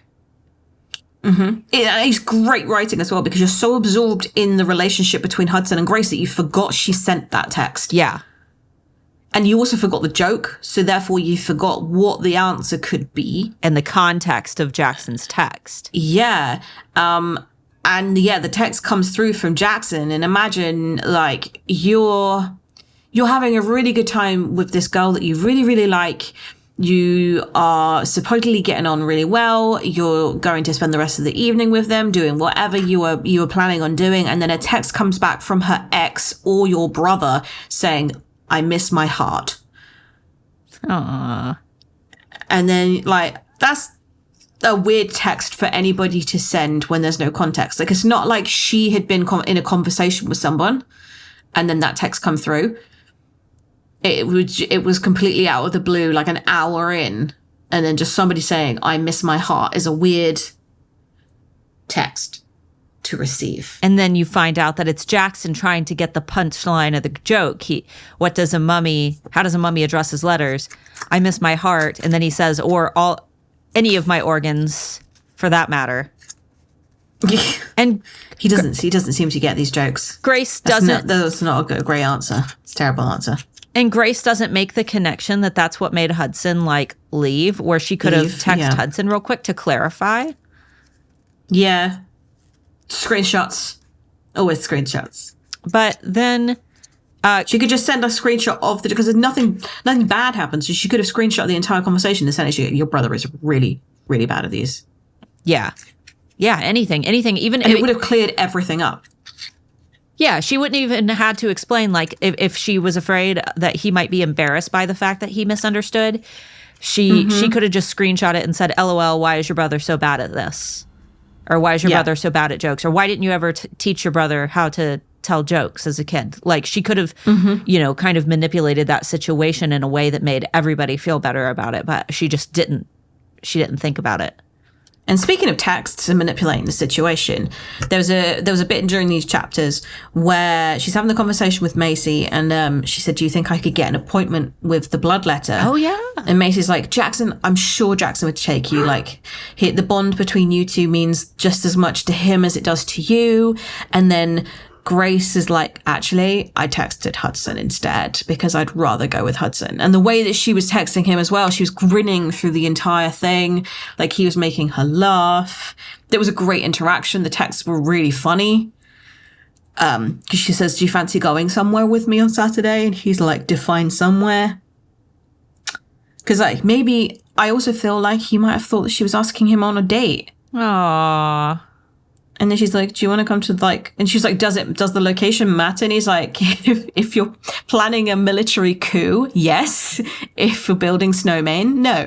It's great writing as well because you're so absorbed in the relationship between Hudson and Grace that you forgot she sent that text. Yeah. And you also forgot the joke, so therefore you forgot what the answer could be. And the context of Jackson's text. Yeah. And yeah, the text comes through from Jaxon, and imagine like you're having a really good time with this girl that you really, really like. You are supposedly getting on really well. You're going to spend the rest of the evening with them, doing whatever you were planning on doing. And then a text comes back from her ex or your brother saying, I miss my heart. Aww. And then like, that's a weird text for anybody to send when there's no context. Like, it's not like she had been in a conversation with someone and then that text come through. It was completely out of the blue, like an hour in, and then just somebody saying, "I miss my heart," is a weird text to receive. And then you find out that it's Jaxon trying to get the punchline of the joke. How does a mummy address his letters? "I miss my heart." And then he says, "or any of my organs, for that matter." And he doesn't seem to get these jokes. Grace doesn't. That's not a great answer. It's a terrible answer. And Grace doesn't make the connection that that's what made Hudson leave, where she could have texted Hudson real quick to clarify. Yeah. Screenshots. Always screenshots. But then she could just send a screenshot of because nothing bad happens. So she could have screenshot the entire conversation and sent it. Your brother is really, really bad at these. Yeah. Yeah, anything. Even and it would have cleared everything up. Yeah, she wouldn't even had to explain, if she was afraid that he might be embarrassed by the fact that he misunderstood, she could have just screenshot it and said, "LOL, why is your brother so bad at this?" Or "Why is your brother so bad at jokes?" Or "Why didn't you ever teach your brother how to tell jokes as a kid?" She could have, kind of manipulated that situation in a way that made everybody feel better about it, but she just didn't. She didn't think about it. And speaking of texts and manipulating the situation, there was a bit during these chapters where she's having the conversation with Macy, and she said, "Do you think I could get an appointment with the bloodletter?" Oh, yeah. And Macy's like, "Jaxon, I'm sure Jaxon would take you. The bond between you two means just as much to him as it does to you." And then Grace is like, "Actually, I texted Hudson instead because I'd rather go with Hudson." And the way that she was texting him as well, she was grinning through the entire thing. He was making her laugh. There was a great interaction. The texts were really funny. Because she says, "Do you fancy going somewhere with me on Saturday?" And he's like, "Define somewhere." Because maybe I also feel like he might have thought that she was asking him on a date. Aww. And then she's like, "Do you want to come to and she's like, does the location matter?" And he's like, if you're planning a military coup, yes. If you're building snowmen, no.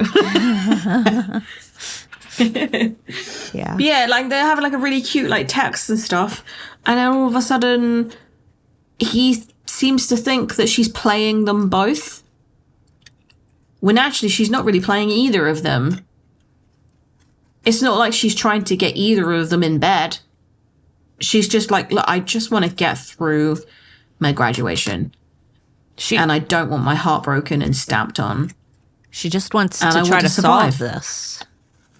Yeah. Yeah, they're having a really cute text and stuff. And then all of a sudden he seems to think that she's playing them both. When actually she's not really playing either of them. It's not like she's trying to get either of them in bed. She's just like, "Look, I just want to get through my graduation. And I don't want my heart broken and stamped on." She just wants to try to solve this.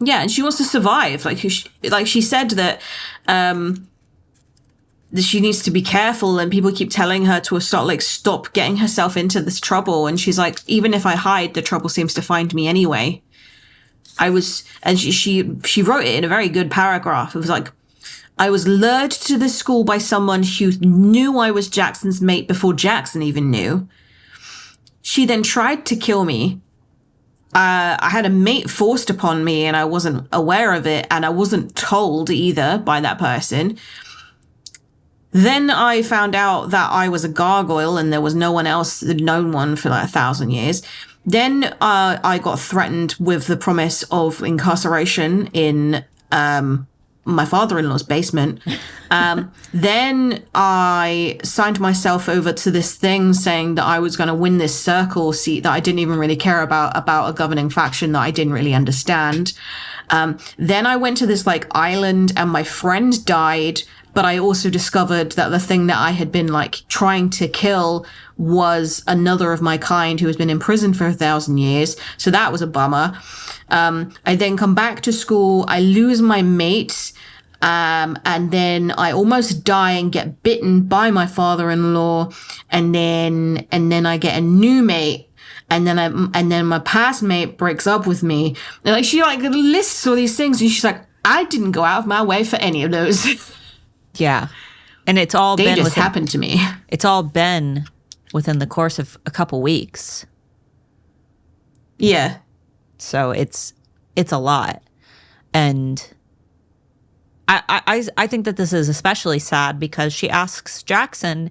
Yeah, and she wants to survive. She said that that she needs to be careful, and people keep telling her to stop getting herself into this trouble. And she's like, "Even if I hide, the trouble seems to find me anyway." And she wrote it in a very good paragraph. It was like, "I was lured to this school by someone who knew I was Jackson's mate before Jaxon even knew. She then tried to kill me. I had a mate forced upon me and I wasn't aware of it, and I wasn't told either by that person. Then I found out that I was a gargoyle and there was no one else that had known one for 1,000 years. Then I got threatened with the promise of incarceration in my father-in-law's basement. Then I signed myself over to this thing saying that I was going to win this circle seat that I didn't even really care about a governing faction that I didn't really understand. Then I went to this island and my friend died, but I also discovered that the thing that I had been trying to kill was another of my kind who has been in prison for 1,000 years. So that was a bummer. I then come back to school. I lose my mate. And then I almost die and get bitten by my father-in-law. And then I get a new mate. And then my past mate breaks up with me. And she lists all these things. And she's like, "I didn't go out of my way for any of those." Yeah. And it's all they just happened to me. It's all been within the course of a couple weeks. Yeah. So it's a lot. And I think that this is especially sad because she asks Jaxon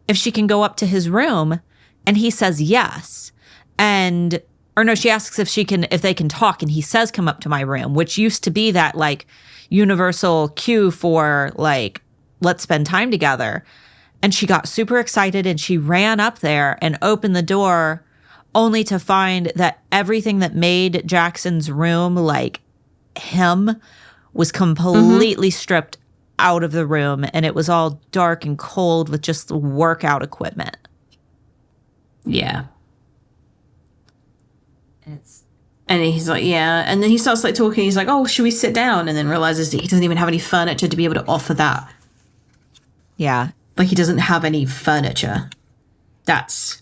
if she can go up to his room, and he says yes. And or no, she asks if they can talk, and he says, come up to my room, which used to be that like universal cue for like, let's spend time together. And she got super excited and she ran up there and opened the door, only to find that everything that made Jaxon's room like him was completely stripped out of the room, and it was all dark and cold with just workout equipment. Yeah. And he's like, yeah. And then he starts like talking. He's like, oh, should we sit down? And then realizes that he doesn't even have any furniture to be able to offer that. Yeah. Like he doesn't have any furniture. That's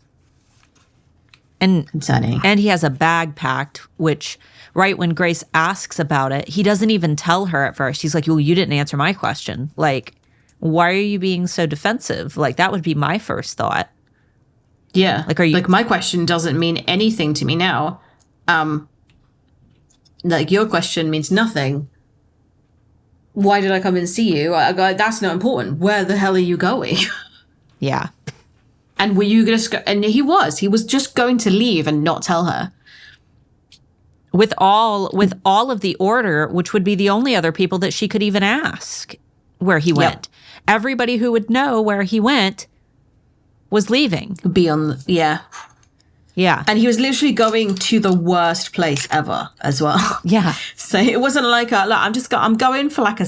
concerning. And he has a bag packed, which right when Grace asks about it, he doesn't even tell her at first. He's like, well, you didn't answer my question. Like, why are you being so defensive? Like, that would be my first thought. Yeah. Like, are you... Like, my question doesn't mean anything to me now. Like, your question means nothing. Why did I come and see you? That's not important. Where the hell are you going? Yeah. And were you going to... And he was just going to leave and not tell her. With all of the order, which would be the only other people that she could even ask where he went. Everybody who would know where he went was leaving. Yeah. Yeah. And he was literally going to the worst place ever as well. Yeah. So it wasn't like I'm going for like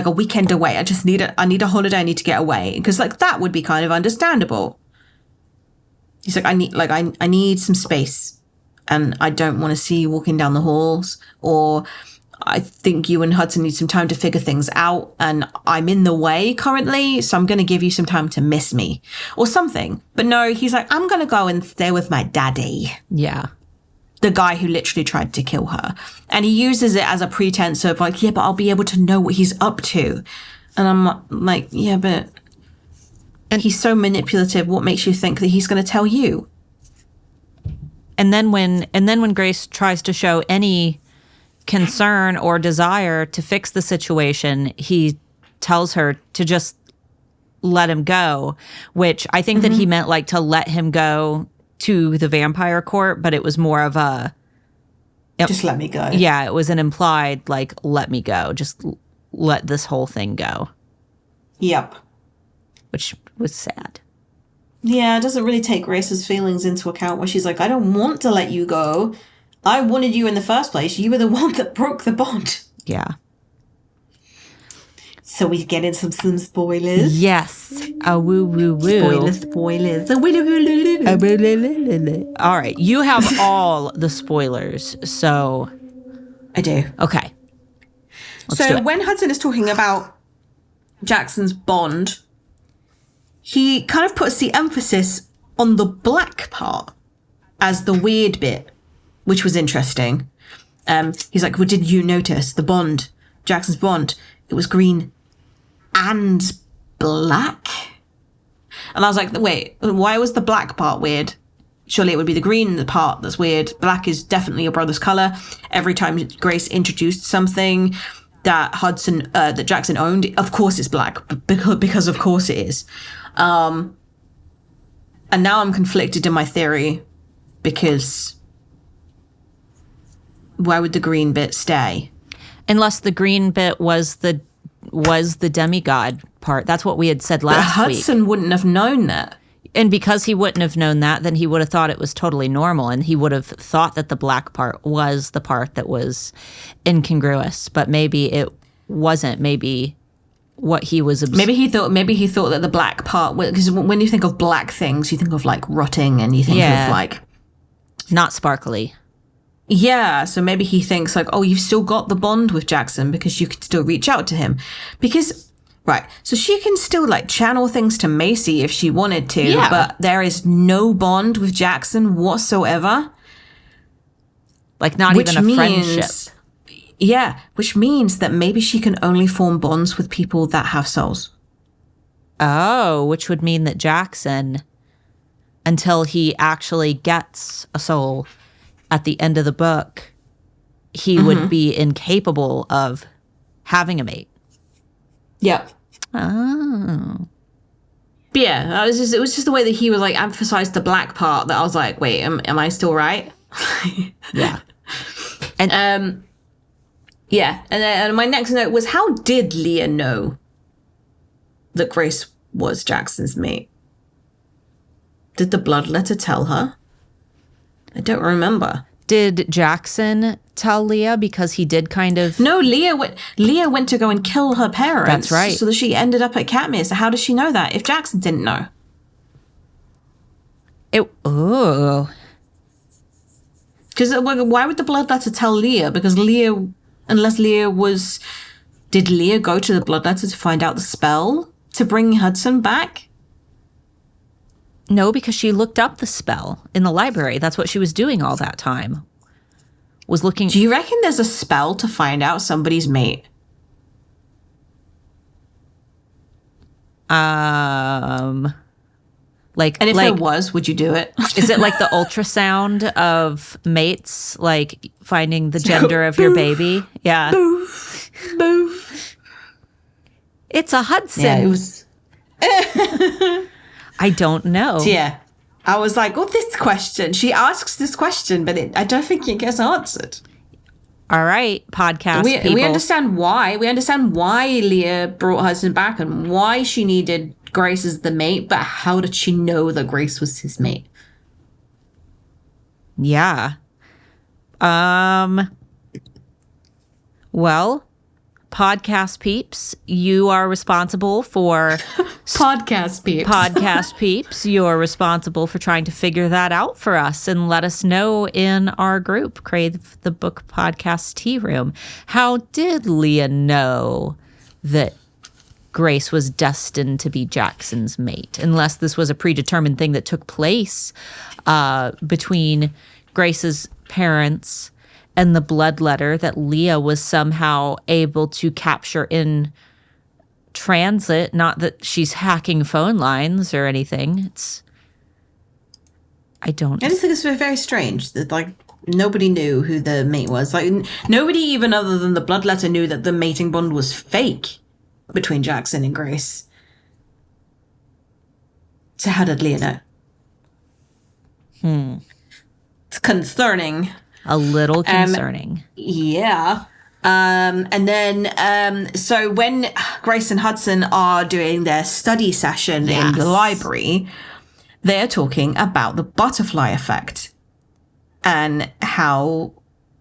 a weekend away. I need a holiday. I need to get away. Because like that would be kind of understandable. He's like, I need some space, and I don't want to see you walking down the halls, or I think you and Hudson need some time to figure things out, and I'm in the way currently, so I'm going to give you some time to miss me or something. But no, he's like, I'm going to go and stay with my daddy. Yeah. The guy who literally tried to kill her. And he uses it as a pretense of like, yeah, but I'll be able to know what he's up to. And I'm like, yeah, but... And he's so manipulative. What makes you think that he's going to tell you? And then when Grace tries to show any concern or desire to fix the situation, he tells her to just let him go, which I think that he meant like to let him go to the vampire court, but it was more of a... Just let me go. Yeah, it was an implied like, let me go. Just let this whole thing go. Yep. Which was sad. Yeah, it doesn't really take Grace's feelings into account where she's like, I don't want to let you go. I wanted you in the first place. You were the one that broke the bond. Yeah. So we get into some spoilers. Yes. A woo woo woo. Spoilers. All right. You have all the spoilers, so... I do. Okay. Let's do so it. when Hudson is talking about Jackson's bond, he kind of puts the emphasis on the black part as the weird bit, which was interesting. He's like, well, did you notice the bond, Jackson's bond? It was green and black. And I was like, wait, why was the black part weird? Surely it would be the green part that's weird. Black is definitely your brother's color. Every time Grace introduced something that that Jaxon owned, of course it's black, because of course it is. And now I'm conflicted in my theory, because why would the green bit stay? Unless the green bit was the demigod part. That's what we had said last week. Hudson wouldn't have known that. And because he wouldn't have known that, then he would have thought it was totally normal, and he would have thought that the black part was the part that was incongruous. But maybe it wasn't. Maybe what he was... Maybe he thought that the black part... Because when you think of black things, you think of, like, rotting, and you think of, like... Not sparkly. Yeah, so maybe he thinks, like, oh, you've still got the bond with Jaxon because you could still reach out to him. Because... Right, so she can still, like, channel things to Macy if she wanted to, but there is no bond with Jaxon whatsoever. Like, not even a friendship. Yeah, which means that maybe she can only form bonds with people that have souls. Oh, which would mean that Jaxon, until he actually gets a soul at the end of the book, he would be incapable of having a mate. Yep. Oh. But yeah, it was just the way that he was like emphasized the black part that I was like, wait, am I still right? Yeah. And yeah. And my next note was, how did Leah know that Grace was Jaxon's mate? Did the blood letter tell her? I don't remember. did Jaxon tell Leah? Because he did kind of... No, Leah went to go and kill her parents. That's right. So that she ended up at Katmere. So how does she know that if Jaxon didn't know? Because why would the blood letter tell Leah? Because unless Leah was... Did Leah go to the blood letter to find out the spell to bring Hudson back? No, because she looked up the spell in the library. That's what she was doing all that time. Was looking... Do you reckon there's a spell to find out somebody's mate? Like, and if there was, would you do it? Is it like the ultrasound of mates, like finding the gender of your baby? Yeah. Boof. Boof. It's a Hudson. Yeah, it was... I don't know. Yeah. I was like, this question. She asks this question, but I don't think it gets answered. All right, podcast people. We understand why. We understand why Leah brought Hudson back and why she needed Grace as the mate, but how did she know that Grace was his mate? Yeah. Well, podcast peeps, you are responsible for... Podcast peeps. Podcast peeps, you're responsible for trying to figure that out for us and let us know in our group, Crave the Book Podcast Tea Room. How did Leah know that Grace was destined to be Jaxon's mate? Unless this was a predetermined thing that took place between Grace's parents and the blood letter that Leah was somehow able to capture in transit. Not that she's hacking phone lines or anything. I just think it's very strange that nobody knew who the mate was. Nobody even other than the blood letter knew that the mating bond was fake between Jaxon and Grace. So how did Leah know? It's concerning. A little concerning. Yeah. And then, so when Grace and Hudson are doing their study session in the library, they're talking about the butterfly effect and how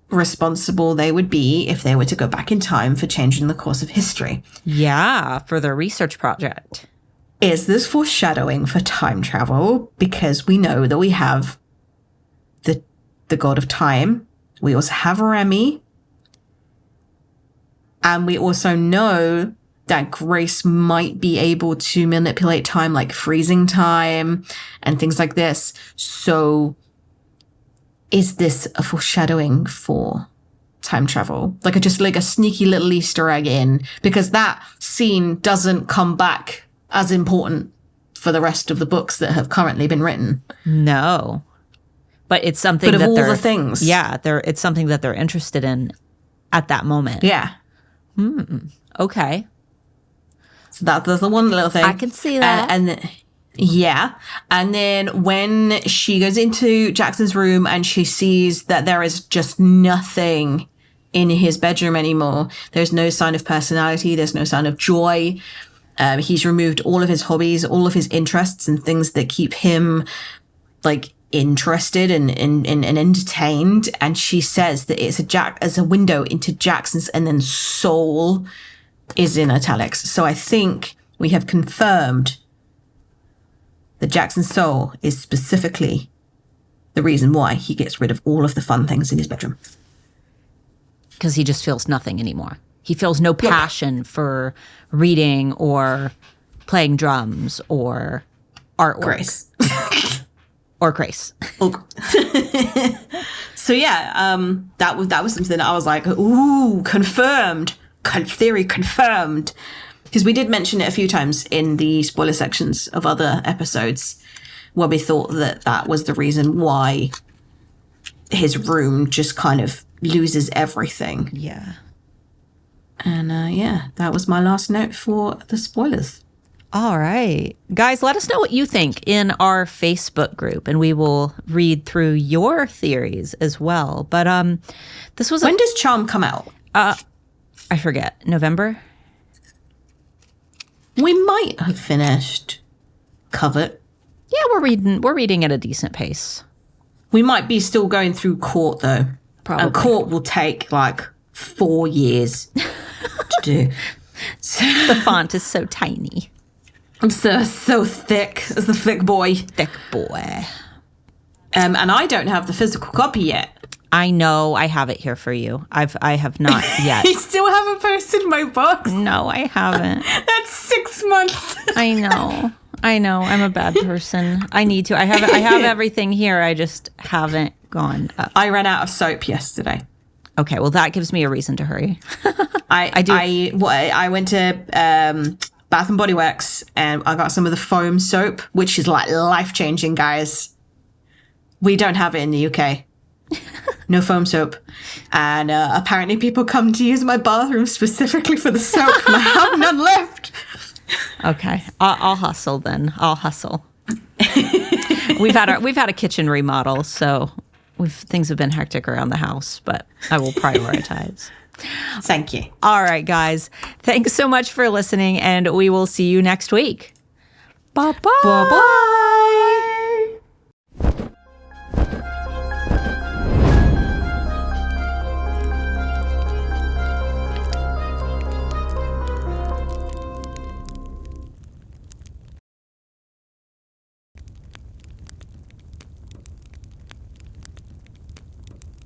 responsible they would be if they were to go back in time for changing the course of history. Yeah, for their research project. Is this foreshadowing for time travel? Because we know that we have the god of time. We also have Remy. And we also know that Grace might be able to manipulate time, like freezing time and things like this. So is this a foreshadowing for time travel? Just a sneaky little Easter egg in, because that scene doesn't come back as important for the rest of the books that have currently been written. No. But it's something that they're... the things. Yeah, it's something that they're interested in at that moment. Yeah. Okay. So that's the one little thing. I can see that. And then when she goes into Jaxon's room and she sees that there is just nothing in his bedroom anymore. There's no sign of personality. There's no sign of joy. He's removed all of his hobbies, all of his interests and things that keep him interested and entertained. And she says that it's as a window into Jaxon's, and then soul is in italics. So I think we have confirmed that Jaxon's soul is specifically the reason why he gets rid of all of the fun things in his bedroom. Because he just feels nothing anymore. He feels no passion for reading or playing drums or artwork. Grace. Or Grace. So yeah, that was something that I was like, ooh, confirmed. Theory confirmed. Because we did mention it a few times in the spoiler sections of other episodes where we thought that was the reason why his room just kind of loses everything. Yeah. And that was my last note for the spoilers. All right. Guys, let us know what you think in our Facebook group, and we will read through your theories as well. But this was... When does Charm come out? I forget. November? We might have finished Covet. Yeah, we're reading at a decent pace. We might be still going through Court, though. Probably. And Court will take, 4 years to do. The font is so tiny. It's so thick. It's the thick boy. Thick boy. And I don't have the physical copy yet. I know. I have it here for you. I have not yet. You still haven't posted my box? No, I haven't. That's 6 months. I know. I'm a bad person. I need to. I have everything here. I just haven't gone up. I ran out of soap yesterday. Okay, well, that gives me a reason to hurry. I went to Bath and Body Works and I got some of the foam soap, which is life-changing, guys. We don't have it in the UK. No foam soap. And apparently people come to use my bathroom specifically for the soap, and I have none left. Okay, I'll hustle then. I'll hustle. We've had a kitchen remodel, so things have been hectic around the house, but I will prioritize. Thank you. All right, guys. Thanks so much for listening, and we will see you next week. Bye-bye. Bye-bye.